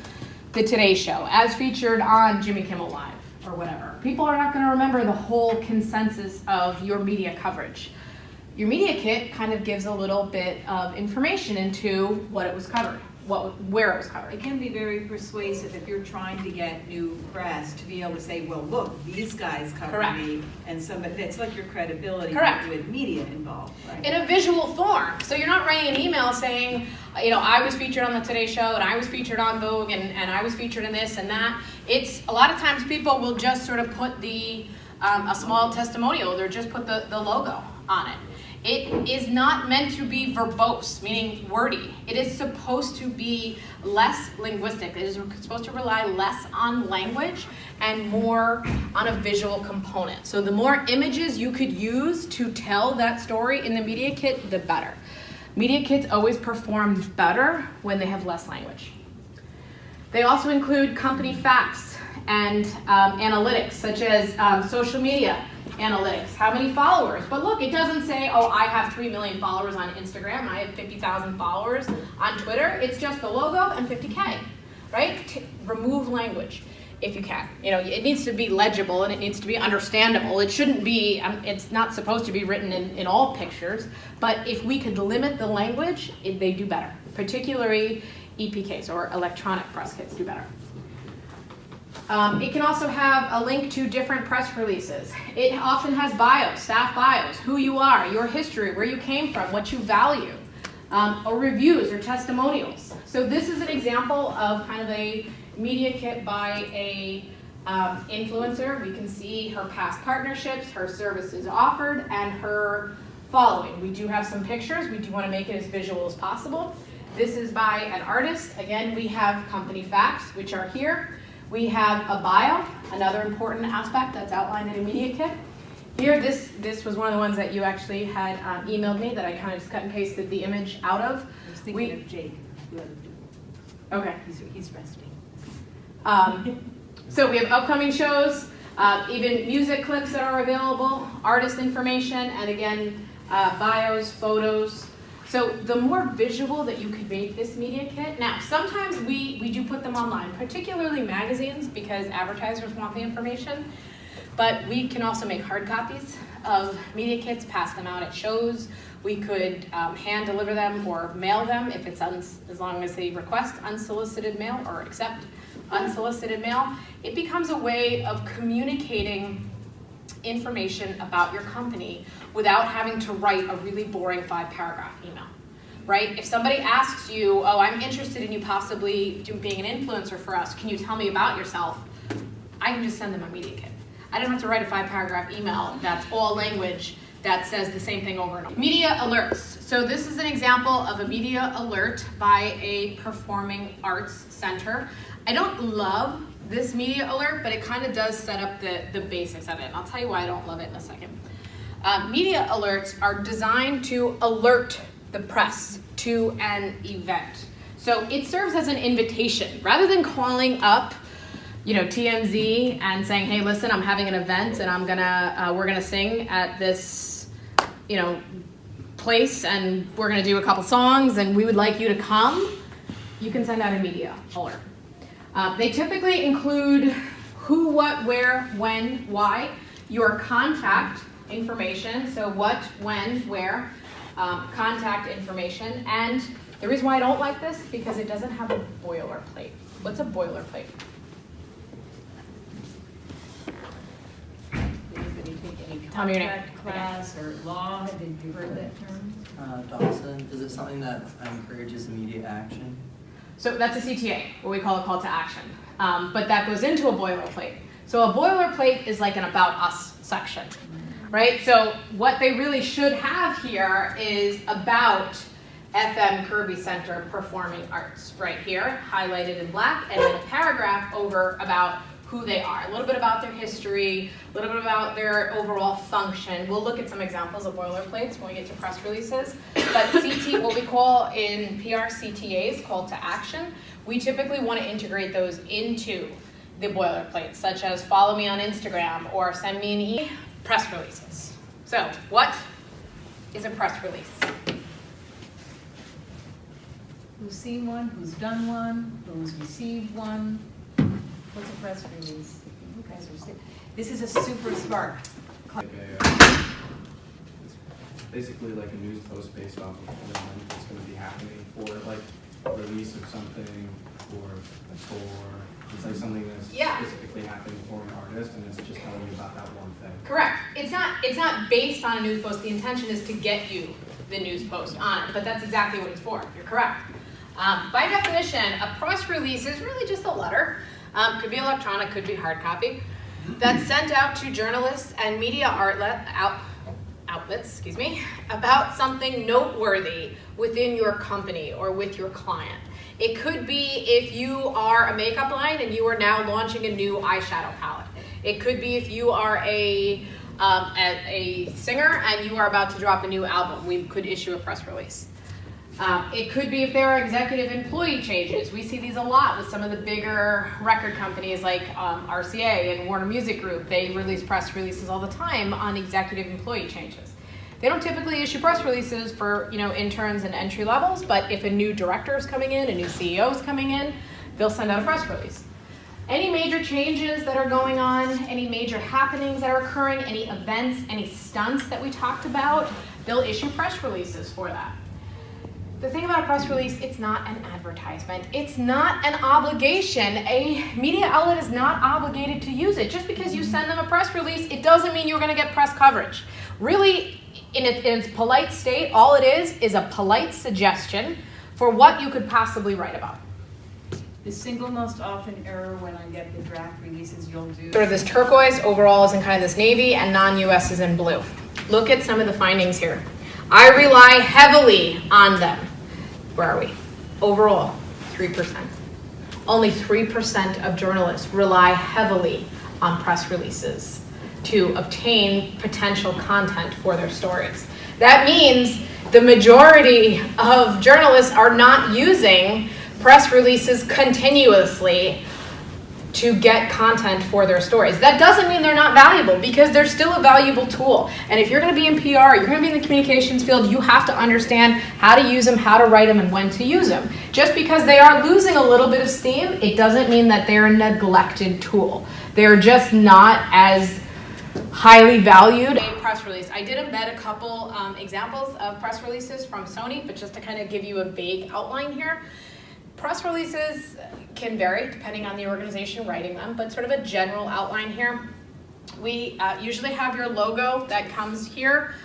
the Today Show, as featured on Jimmy Kimmel Live, or whatever. People are not going to remember the whole consensus of your media coverage. Your media kit kind of gives a little bit of information into what it was covered, where it was covered. It can be very persuasive if you're trying to get new press to be able to say, well, look, these guys cover Correct. me, and somebody, it's like your credibility Correct. with media involved, right? In a visual form. So you're not writing an email saying, I was featured on the Today Show, and I was featured on Vogue, and I was featured in this and that. It's, a lot of times people will just sort of put a small testimonial, or just put the logo on it. It is not meant to be verbose, meaning wordy. It is supposed to be less linguistic. It is supposed to rely less on language and more on a visual component. So the more images you could use to tell that story in the media kit, the better. Media kits always perform better when they have less language. They also include company facts and analytics, such as social media analytics, how many followers. But look, it doesn't say, oh, I have 3 million followers on Instagram, I have 50,000 followers on Twitter. It's just the logo and 50K, right? Remove language if you can. It needs to be legible and it needs to be understandable. It shouldn't be, it's not supposed to be written in all pictures, but if we could limit the language, they do better. Particularly EPKs, or electronic press kits, do better. It can also have a link to different press releases. It often has bios, staff bios, who you are, your history, where you came from, what you value, or reviews or testimonials. So this is an example of kind of a media kit by a influencer. We can see her past partnerships, her services offered, and her following. We do have some pictures. We do want to make it as visual as possible. This is by an artist. Again, we have company facts, which are here. We have a bio, another important aspect that's outlined in a media kit. Here, this was one of the ones that you actually had emailed me that I kind of just cut and pasted the image out of. I was thinking of Jake. Okay. He's resting. So we have upcoming shows, even music clips that are available, artist information, and again, bios, photos. So the more visual that you could make this media kit. Now, sometimes we do put them online, particularly magazines, because advertisers want the information. But we can also make hard copies of media kits, pass them out at shows. We could hand deliver them or mail them if it's as long as they request unsolicited mail or accept unsolicited mail. It becomes a way of communicating information about your company without having to write a really boring 5-paragraph email, right? If somebody asks you, oh, I'm interested in you possibly being an influencer for us, can you tell me about yourself? I can just send them a media kit. I don't have to write a 5-paragraph email that's all language that says the same thing over and over. Media alerts. So this is an example of a media alert by a performing arts center. I don't love this media alert, but it kind of does set up the basics of it. And I'll tell you why I don't love it in a second. Media alerts are designed to alert the press to an event. So it serves as an invitation. Rather than calling up TMZ and saying, hey, listen, I'm having an event and we're gonna sing at this, place and we're gonna do a couple songs and we would like you to come, you can send out a media alert. They typically include who, what, where, when, why, your contact information, so what, when, where, contact information, and the reason why I don't like this, because it doesn't have a boilerplate. What's a boilerplate? Anybody take any Tell me your name. contract class or law? Have you heard that term? Dawson, is it something that encourages immediate action? So that's a CTA, what we call a call to action. But that goes into a boilerplate. So a boilerplate is like an about us section, right? So what they really should have here is about FM Kirby Center Performing Arts right here, highlighted in black, and then a paragraph over about who they are, a little bit about their history, a little bit about their overall function. We'll look at some examples of boilerplates when we get to press releases. But CT, what we call in PR CTAs, call to action, we typically want to integrate those into the boilerplate, such as follow me on Instagram or send me an email. Press releases. So what is a press release? Who's seen one, who's done one, who's received one? What's a press release? You guys are sick. This is a super smart. Like it's basically like a news post based off of an event that's going to be happening for like a release of something or a tour. It's like something that's specifically happening for an artist, and it's just telling you about that one thing. Correct. It's not based on a news post. The intention is to get you the news post on it, but that's exactly what it's for. You're correct. By definition, a press release is really just a letter. Could be electronic, could be hard copy, that's sent out to journalists and media outlets, about something noteworthy within your company or with your client. It could be if you are a makeup line and you are now launching a new eyeshadow palette. It could be if you are a singer and you are about to drop a new album. We could issue a press release. It could be if there are executive employee changes. We see these a lot with some of the bigger record companies like RCA and Warner Music Group. They release press releases all the time on executive employee changes. They don't typically issue press releases for interns and entry levels, but if a new director is coming in, a new CEO is coming in, they'll send out a press release. Any major changes that are going on, any major happenings that are occurring, any events, any stunts that we talked about, they'll issue press releases for that. The thing about a press release, it's not an advertisement. It's not an obligation. A media outlet is not obligated to use it. Just because you send them a press release, it doesn't mean you're going to get press coverage. Really, in its polite state, all it is a polite suggestion for what you could possibly write about. The single most often error when I get the draft releases you'll do. Sort of this turquoise, overall is in kind of this navy, and non-US is in blue. Look at some of the findings here. I rely heavily on them. Where are we? Overall, 3%. Only 3% of journalists rely heavily on press releases to obtain potential content for their stories. That means the majority of journalists are not using press releases continuously to get content for their stories. That doesn't mean they're not valuable, because they're still a valuable tool. And if you're going to be in PR, you're going to be in the communications field, you have to understand how to use them, how to write them, and when to use them. Just because they are losing a little bit of steam, it doesn't mean that they're a neglected tool. They're just not as highly valued. A press release. I did embed a couple examples of press releases from Sony, but just to kind of give you a vague outline here. Press releases can vary depending on the organization writing them, but sort of a general outline here. We usually have your logo that comes here,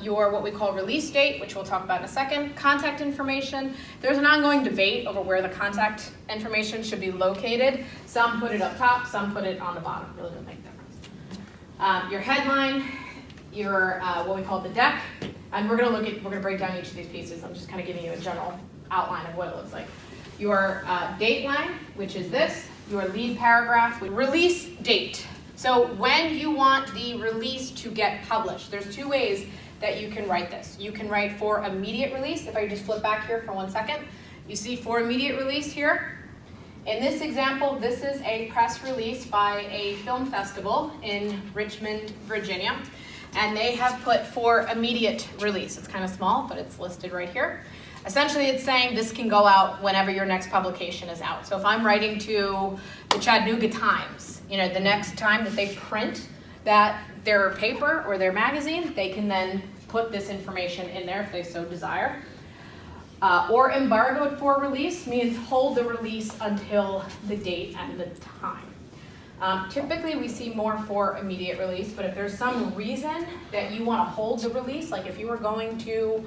your what we call release date, which we'll talk about in a second, contact information. There's an ongoing debate over where the contact information should be located. Some put it up top, some put it on the bottom. Really doesn't make a difference. Your headline, your what we call the deck, and we're gonna break down each of these pieces. I'm just kind of giving you a general outline of what it looks like. Your date line, which is this, your lead paragraph, release date. So when you want the release to get published, there's two ways that you can write this. You can write for immediate release. If I just flip back here for 1 second, you see for immediate release here. In this example, this is a press release by a film festival in Richmond, Virginia. and they have put for immediate release. It's kind of small, but it's listed right here. Essentially, it's saying this can go out whenever your next publication is out. So if I'm writing to the Chattanooga Times, the next time that they print their paper or their magazine, they can then put this information in there if they so desire. Or embargoed for release means hold the release until the date and the time. Typically, we see more for immediate release, but if there's some reason that you want to hold the release, like if you were going to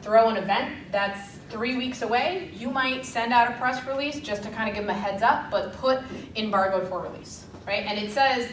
throw an event that's 3 weeks away, you might send out a press release just to kind of give them a heads up, but put embargoed for release, right? And it says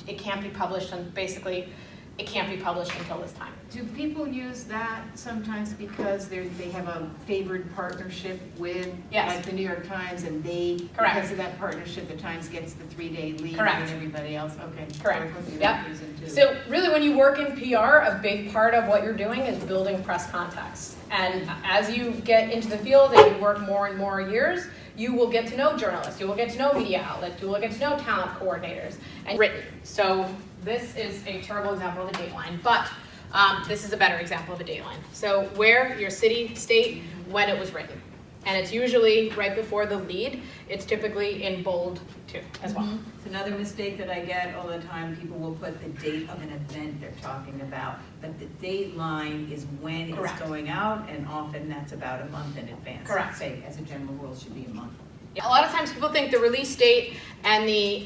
it can't be published, and basically it can't be published until this time. Do people use that sometimes because they have a favored partnership with, Yes. like the New York Times, and Correct. because of that partnership, the Times gets the 3-day lead Correct. and everybody else? Okay. Correct. That would be Yep. that reason too. So really when you work in PR, a big part of what you're doing is building press contacts. And as you get into the field and you work more and more years, you will get to know journalists, you will get to know media outlets, you will get to know talent coordinators, and written. So this is a terrible example of a dateline, but this is a better example of a dateline. So where, your city, state, when it was written. And it's usually right before the lead. It's typically in bold too, as well. It's another mistake that I get all the time. People will put the date of an event they're talking about, but the date line is when Correct. it's going out, and often that's about a month in advance. Correct. Say, as a general rule, it should be a month. A lot of times people think the release date and the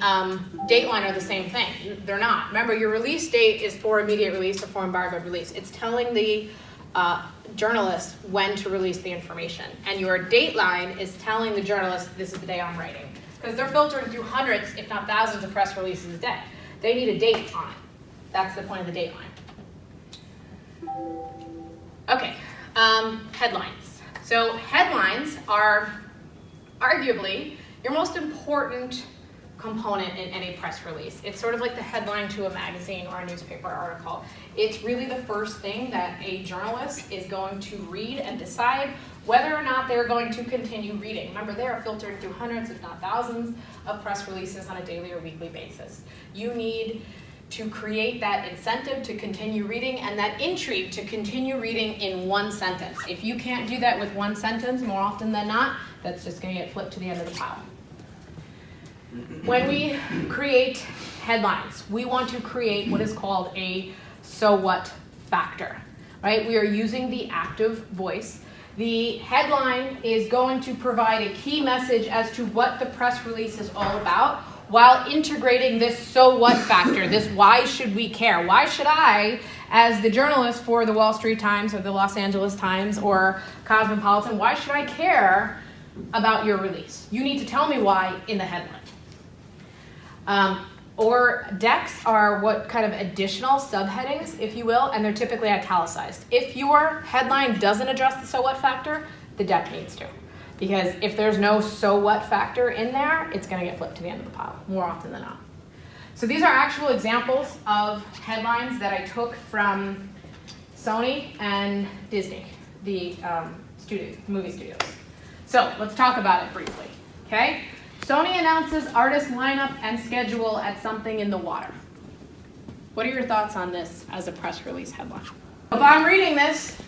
dateline are the same thing. They're not. Remember, your release date is for immediate release or for embargoed release. It's telling the journalist when to release the information. And your dateline is telling the journalist, this is the day I'm writing. Because they're filtering through hundreds, if not thousands, of press releases a day. They need a date on it. That's the point of the dateline. Okay, headlines. So headlines are arguably your most important component in any press release. It's sort of like the headline to a magazine or a newspaper article. It's really the first thing that a journalist is going to read and decide whether or not they're going to continue reading. Remember, they are filtered through hundreds, if not thousands, of press releases on a daily or weekly basis. You need to create that incentive to continue reading and that intrigue to continue reading in one sentence. If you can't do that with one sentence, more often than not, that's just going to get flipped to the end of the pile. When we create headlines, we want to create what is called a so what factor, right? We are using the active voice. The headline is going to provide a key message as to what the press release is all about, while integrating this so what factor, this why should we care? Why should I, as the journalist for the Wall Street Times or the Los Angeles Times or Cosmopolitan, why should I care about your release? You need to tell me why in the headline. Or decks are what kind of additional subheadings, if you will, and they're typically italicized. If your headline doesn't address the so what factor, the deck needs to. Because if there's no so what factor in there, it's going to get flipped to the end of the pile, more often than not. So these are actual examples of headlines that I took from Sony and Disney, the movie studios. So let's talk about it briefly, okay? Sony announces artist lineup and schedule at something in the water. What are your thoughts on this as a press release headline? If I'm reading this,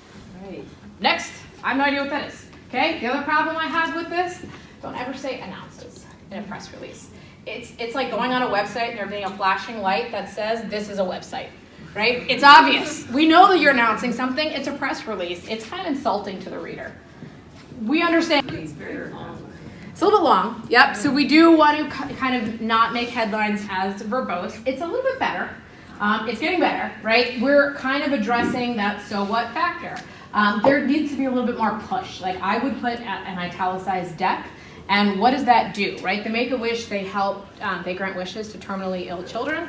Right. next, I have no idea what that is. Okay, the other problem I have with this, don't ever say announces in a press release. It's like going on a website and there being a flashing light that says this is a website, right? It's obvious. We know that you're announcing something. It's a press release. It's kind of insulting to the reader. We understand. It's very long. It's a little bit long, yep. So we do want to kind of not make headlines as verbose. It's a little bit better. It's getting better, right? We're kind of addressing that so what factor. There needs to be a little bit more push. Like I would put an italicized deck, and what does that do, right? The Make-A-Wish, they help, they grant wishes to terminally ill children.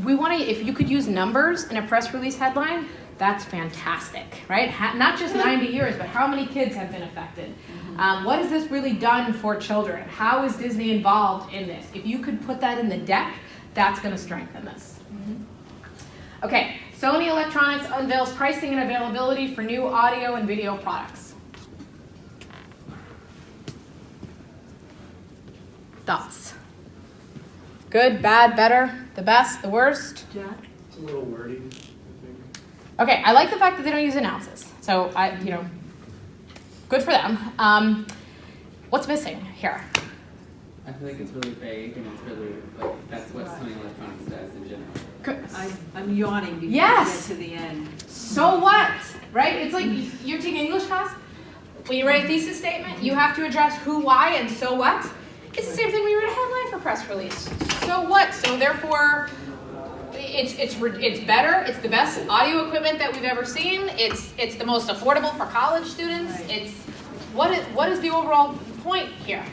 We want to, if you could use numbers in a press release headline, that's fantastic, right? Not just 90 years, but how many kids have been affected? What has this really done for children? How is Disney involved in this? If you could put that in the deck, that's going to strengthen this. Okay, Sony Electronics unveils pricing and availability for new audio and video products. Thoughts? Good, bad, better, the best, the worst? Jack? It's a little wordy, I think. Okay, I like the fact that they don't use announces. So good for them. What's missing here? I feel like it's really vague and it's really, like, that's what Sony Electronics does in general. I'm yawning before Yes. we get to the end. So what? Right? It's like you're taking English class. When you write a thesis statement, you have to address who, why, and so what. It's the same thing when you write a headline for press release. So what? So therefore, it's better. It's the best audio equipment that we've ever seen. It's the most affordable for college students. Right. It's what is the overall point here?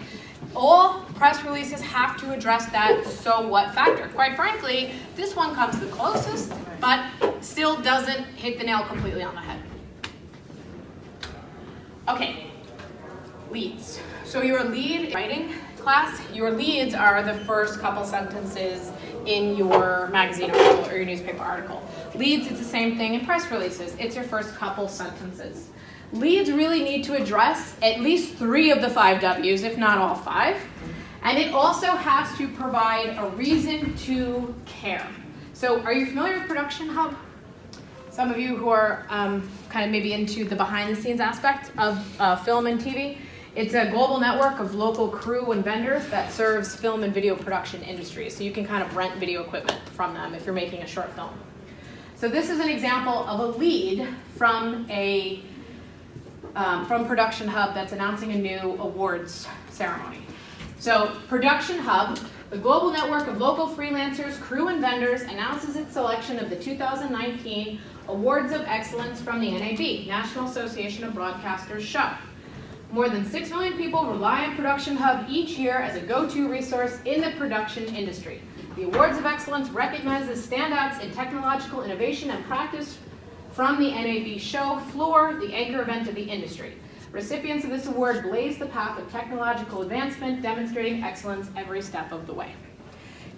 All press releases have to address that so what factor. Quite frankly, this one comes the closest, but still doesn't hit the nail completely on the head. Okay, leads. So your lead writing class, your leads are the first couple sentences in your magazine article or your newspaper article. Leads, it's the same thing in press releases. It's your first couple sentences. Leads really need to address at least 3 of the 5 W's, if not all 5. And it also has to provide a reason to care. So are you familiar with Production Hub? Some of you who are kind of maybe into the behind the scenes aspect of film and TV. It's a global network of local crew and vendors that serves film and video production industries. So you can kind of rent video equipment from them if you're making a short film. So this is an example of a lead from Production Hub that's announcing a new awards ceremony. So Production Hub, the global network of local freelancers, crew, and vendors, announces its selection of the 2019 Awards of Excellence from the NAB, National Association of Broadcasters show. More than 6 million people rely on Production Hub each year as a go-to resource in the production industry. The Awards of Excellence recognizes standouts in technological innovation and practice from the NAB show floor, the anchor event of the industry. Recipients of this award blaze the path of technological advancement, demonstrating excellence every step of the way.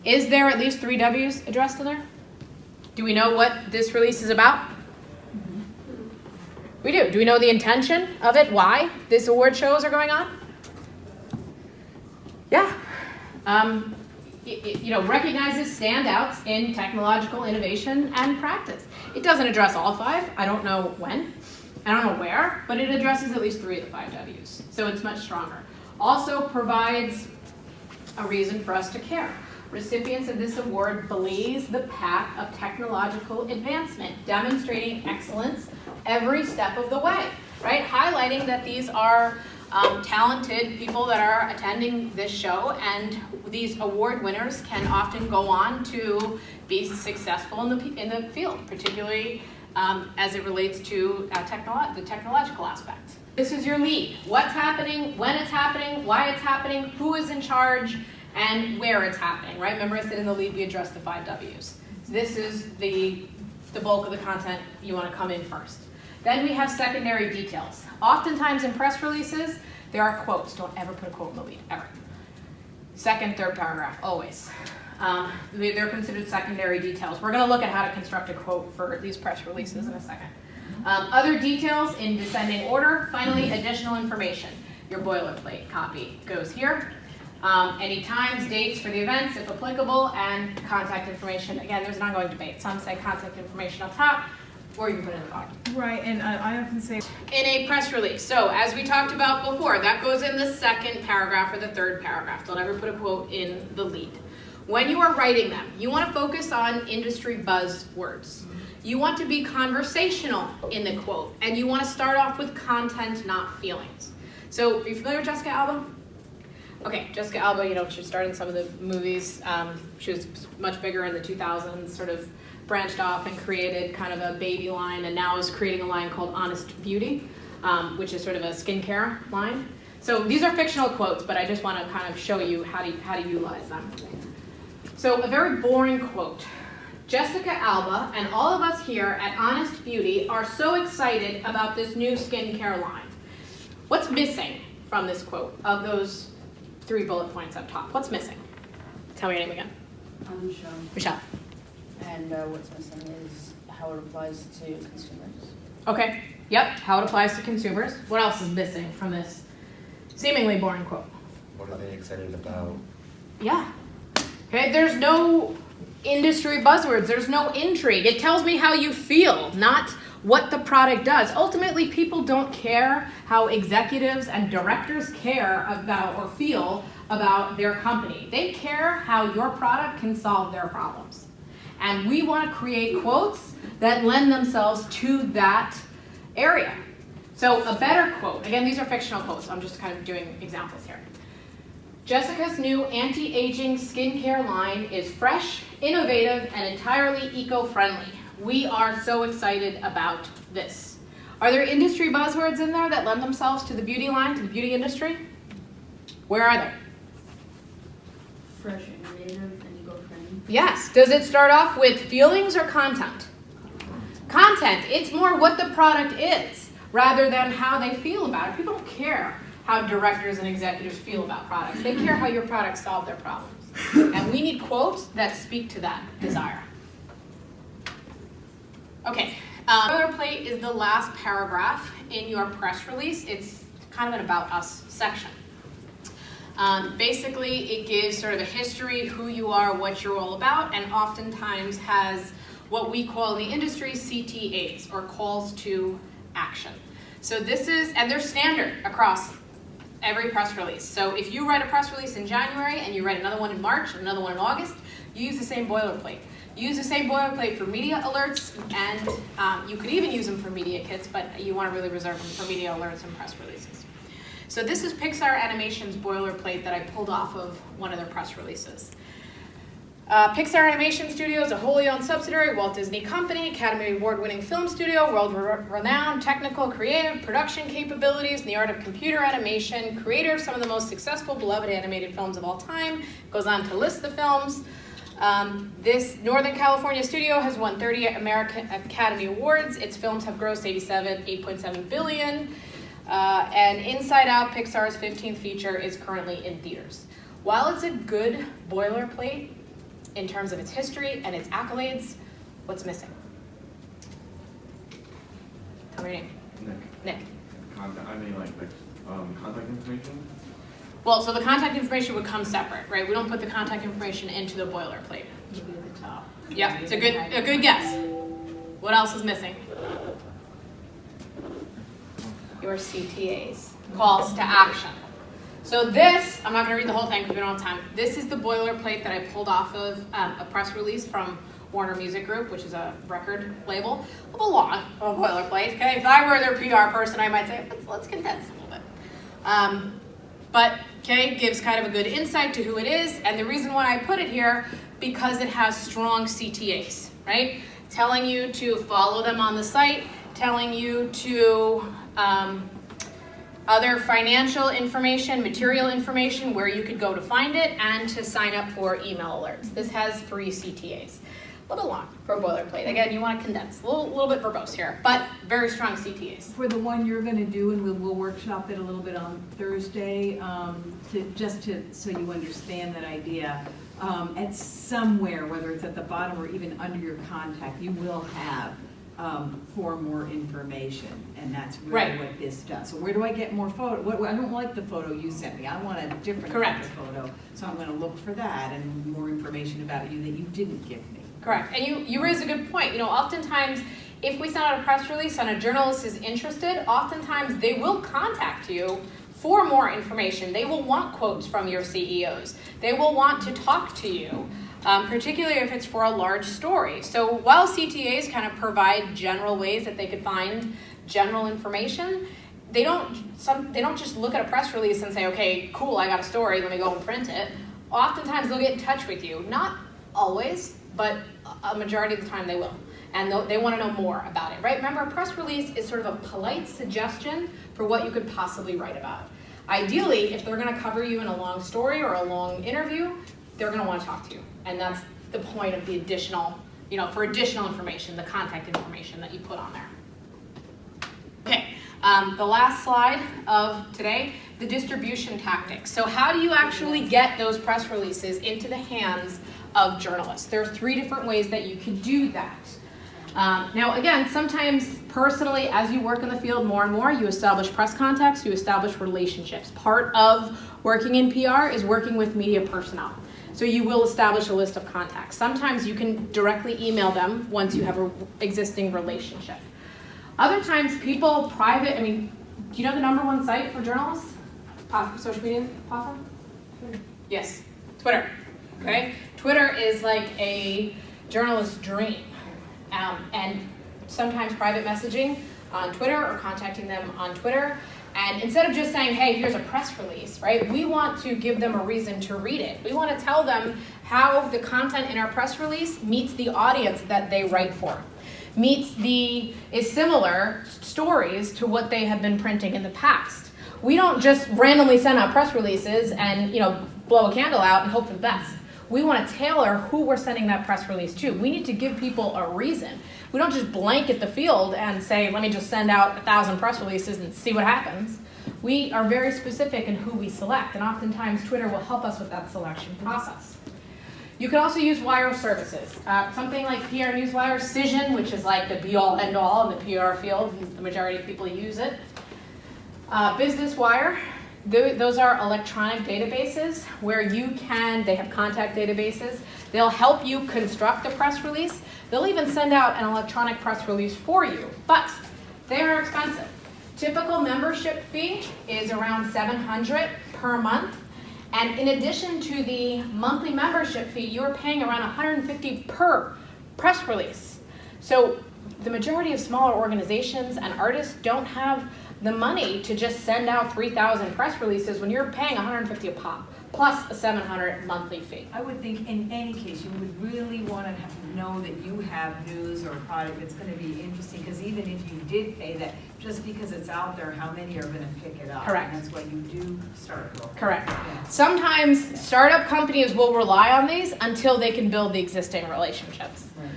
Is there at least 3 W's addressed in there? Do we know what this release is about? We do. Do we know the intention of it? Why these award shows are going on? Yeah. Recognizes standouts in technological innovation and practice. It doesn't address all 5. I don't know when. I don't know where, but it addresses at least 3 of the 5 W's. So it's much stronger. Also provides a reason for us to care. Recipients of this award blaze the path of technological advancement, demonstrating excellence every step of the way, right? Highlighting that these are talented people that are attending this show, and these award winners can often go on to be successful in the field, particularly as it relates to the technological aspect. This is your lead. What's happening, when it's happening, why it's happening, who is in charge, and where it's happening, right? Remember I said in the lead we addressed the 5 W's. So this is the bulk of the content you want to come in first. Then we have secondary details. Oftentimes in press releases, there are quotes. Don't ever put a quote in the lead, ever. Second, third paragraph, always. They're considered secondary details. We're going to look at how to construct a quote for these press releases in a second. Other details in descending order. Finally, additional information. Your boilerplate copy goes here. Any times, dates for the events, if applicable, and contact information. Again, there's an ongoing debate. Some say contact information up top, or you can put it in the bottom. Right, and I often say, In a press release. So as we talked about before, that goes in the second paragraph or the third paragraph. Don't ever put a quote in the lead. When you are writing them, you want to focus on industry buzzwords. You want to be conversational in the quote, and you want to start off with content, not feelings. So are you familiar with Jessica Alba? Okay, Jessica Alba, she starred in some of the movies. She was much bigger in the 2000s, sort of branched off and created kind of a baby line, and now is creating a line called Honest Beauty, which is sort of a skincare line. So these are fictional quotes, but I just want to kind of show you how to utilize them. So a very boring quote. Jessica Alba and all of us here at Honest Beauty are so excited about this new skincare line. What's missing from this quote of those 3 bullet points up top? What's missing? Tell me your name again. I'm Michelle. Michelle. And what's missing is how it applies to consumers. Okay, yep, how it applies to consumers. What else is missing from this seemingly boring quote? What are they excited about? Yeah. Okay, there's no industry buzzwords. There's no intrigue. It tells me how you feel, not what the product does. Ultimately, people don't care how executives and directors care about or feel about their company. They care how your product can solve their problems. And we want to create quotes that lend themselves to that area. So a better quote, again, these are fictional quotes, I'm just kind of doing examples here. Jessica's new anti-aging skincare line is fresh, innovative, and entirely eco-friendly. We are so excited about this. Are there industry buzzwords in there that lend themselves to the beauty line, to the beauty industry? Where are they? Fresh, innovative, and eco-friendly. Yes. Does it start off with feelings or content? Content. It's more what the product is rather than how they feel about it. People don't care how directors and executives feel about products. They care how your products solve their problems. And we need quotes that speak to that desire. Okay. Boilerplate is the last paragraph in your press release. It's kind of an About Us section. Basically, it gives sort of a history, who you are, what you're all about, and oftentimes has what we call in the industry CTAs, or calls to action. So this is, and they're standard across every press release. So if you write a press release in January and you write another one in March and another one in August, you use the same boilerplate. You use the same boilerplate for media alerts, and you could even use them for media kits, but you want to really reserve them for media alerts and press releases. So this is Pixar Animation's boilerplate that I pulled off of one of their press releases. Pixar Animation Studio is a wholly owned subsidiary, Walt Disney Company, Academy Award-winning film studio, world-renowned technical, creative, production capabilities in the art of computer animation, creator of some of the most successful, beloved animated films of all time. Goes on to list the films. This Northern California studio has won 30 American Academy Awards. Its films have grossed 8.7 billion. And Inside Out, Pixar's 15th feature, is currently in theaters. While it's a good boilerplate in terms of its history and its accolades, what's missing? Tell me your name. Nick. Contact information? Well, so the contact information would come separate, right? We don't put the contact information into the boilerplate. Maybe at the top. Yeah, it's a good guess. What else is missing? Your CTAs, calls to action. So this, I'm not going to read the whole thing because we don't have time. This is the boilerplate that I pulled off of a press release from Warner Music Group, which is a record label. A little long of a boilerplate. Okay, if I were their PR person, I might say let's condense a little bit. But okay, gives kind of a good insight to who it is, and the reason why I put it here because it has strong CTAs, right? Telling you to follow them on the site, telling you to other financial information, material information, where you could go to find it, and to sign up for email alerts. This has 3 CTAs. A little long for a boilerplate. Again, you want to condense, a little bit verbose here, but very strong CTAs. For the one you're going to do, and we'll workshop it a little bit on Thursday, so you understand that idea, at somewhere, whether it's at the bottom or even under your contact, you will have for more information, and that's really what this does. So where do I get more photo? I don't like the photo you sent me. I want a different kind of photo. So I'm going to look for that and more information about you that you didn't give me. Correct. And you raise a good point. You know, oftentimes, if we send out a press release and a journalist is interested, oftentimes they will contact you for more information. They will want quotes from your CEOs. They will want to talk to you. Particularly if it's for a large story. So while CTAs kind of provide general ways that they could find general information, they don't just look at a press release and say, okay, cool, I got a story, let me go and print it. Oftentimes they'll get in touch with you. Not always, but a majority of the time they will. And they want to know more about it, right? Remember, a press release is sort of a polite suggestion for what you could possibly write about. Ideally, if they're going to cover you in a long story or a long interview, they're going to want to talk to you. And that's the point of the additional, for additional information, the contact information that you put on there. Okay, the last slide of today, the distribution tactics. So how do you actually get those press releases into the hands of journalists? There are 3 different ways that you can do that. Now, again, sometimes personally, as you work in the field more and more, you establish press contacts, you establish relationships. Part of working in PR is working with media personnel. So you will establish a list of contacts. Sometimes you can directly email them once you have an existing relationship. Other times people private, do you know the #1 site for journalists? Social media platform? Yes, Twitter, okay? Twitter is like a journalist's dream. And sometimes private messaging on Twitter or contacting them on Twitter. And instead of just saying, hey, here's a press release, right? We want to give them a reason to read it. We want to tell them how the content in our press release meets the audience that they write for, is similar stories to what they have been printing in the past. We don't just randomly send out press releases and blow a candle out and hope for the best. We want to tailor who we're sending that press release to. We need to give people a reason. We don't just blanket the field and say, let me just send out 1,000 press releases and see what happens. We are very specific in who we select, and oftentimes Twitter will help us with that selection process. You can also use wire services. Something like PR Newswire, Cision, which is like the be-all, end-all in the PR field. The majority of people use it. Business Wire. Those are electronic databases where they have contact databases. They'll help you construct a press release. They'll even send out an electronic press release for you, but they are expensive. Typical membership fee is around $700 per month. And in addition to the monthly membership fee, you're paying around $150 per press release. So the majority of smaller organizations and artists don't have the money to just send out 3,000 press releases when you're paying $150 a pop, plus a $700 monthly fee. I would think in any case, you would really want to know that you have news or a product that's going to be interesting, because even if you did pay that, just because it's out there, how many are going to pick it up? Correct. And that's why you do start local. Correct. Yeah. Sometimes startup companies will rely on these until they can build the existing relationships. Right.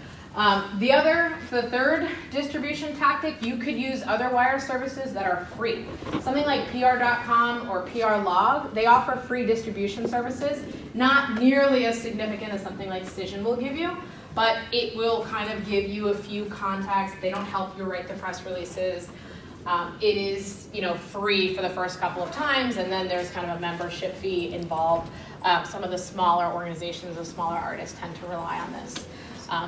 The third distribution tactic, you could use other wire services that are free. Something like PR.com or PRlog, they offer free distribution services, not nearly as significant as something like Cision will give you, but it will kind of give you a few contacts. They don't help you write the press releases. It is, free for the first couple of times, and then there's kind of a membership fee involved. Some of the smaller organizations, the smaller artists tend to rely on this.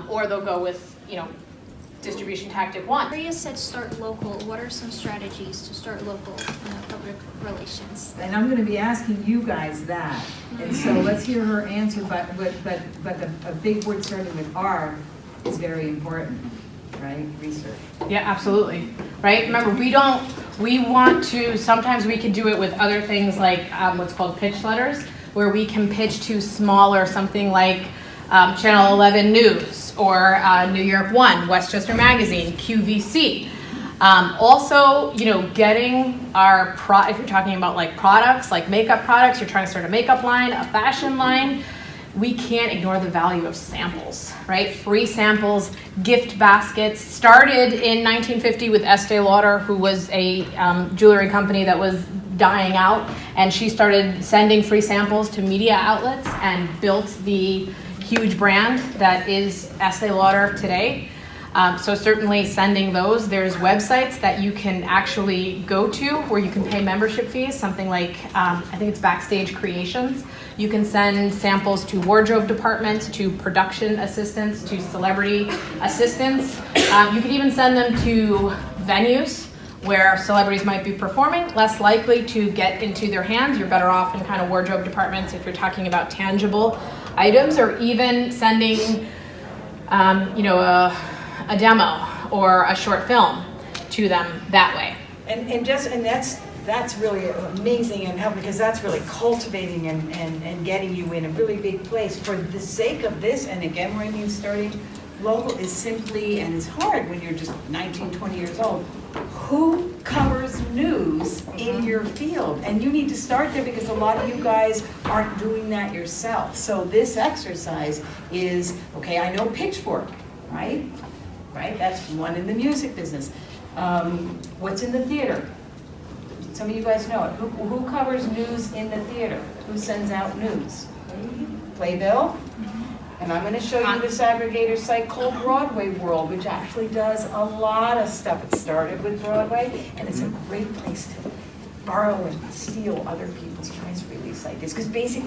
Or they'll go with, distribution tactic 1. Maria said start local. What are some strategies to start local public relations? And I'm going to be asking you guys that. And so let's hear her answer, but a big word starting with R is very important, right? Research. Yeah, absolutely. Right? Remember, sometimes we can do it with other things like what's called pitch letters, where we can pitch to smaller, something like Channel 11 News or New York One, Westchester Magazine, QVC. Also, getting if you're talking about like products, like makeup products, you're trying to start a makeup line, a fashion line, we can't ignore the value of samples, right? Free samples, gift baskets, started in 1950 with Estee Lauder, who was a jewelry company that was dying out, and she started sending free samples to media outlets and built the huge brand that is Estee Lauder today. So certainly sending those. There's websites that you can actually go to where you can pay membership fees, something like, I think it's Backstage Creations. You can send samples to wardrobe departments, to production assistants, to celebrity assistants. You could even send them to venues where celebrities might be performing, less likely to get into their hands. You're better off in kind of wardrobe departments if you're talking about tangible items, or even sending, a demo or a short film to them that way. And that's really amazing and helpful, because that's really cultivating and getting you in a really big place. For the sake of this, and again, where I mean starting local is simply, and it's hard when you're just 19, 20 years old, who covers news in your field? And you need to start there, because a lot of you guys aren't doing that yourself. So this exercise is, okay, I know Pitchfork, right? Right, that's one in the music business. What's in the theater? Some of you guys know it. Who covers news in the theater? Who sends out news? Playbill. And I'm going to show you this aggregator site called Broadway World, which actually does a lot of stuff. It started with Broadway, and it's a great place to borrow and steal other people's press release ideas, because basically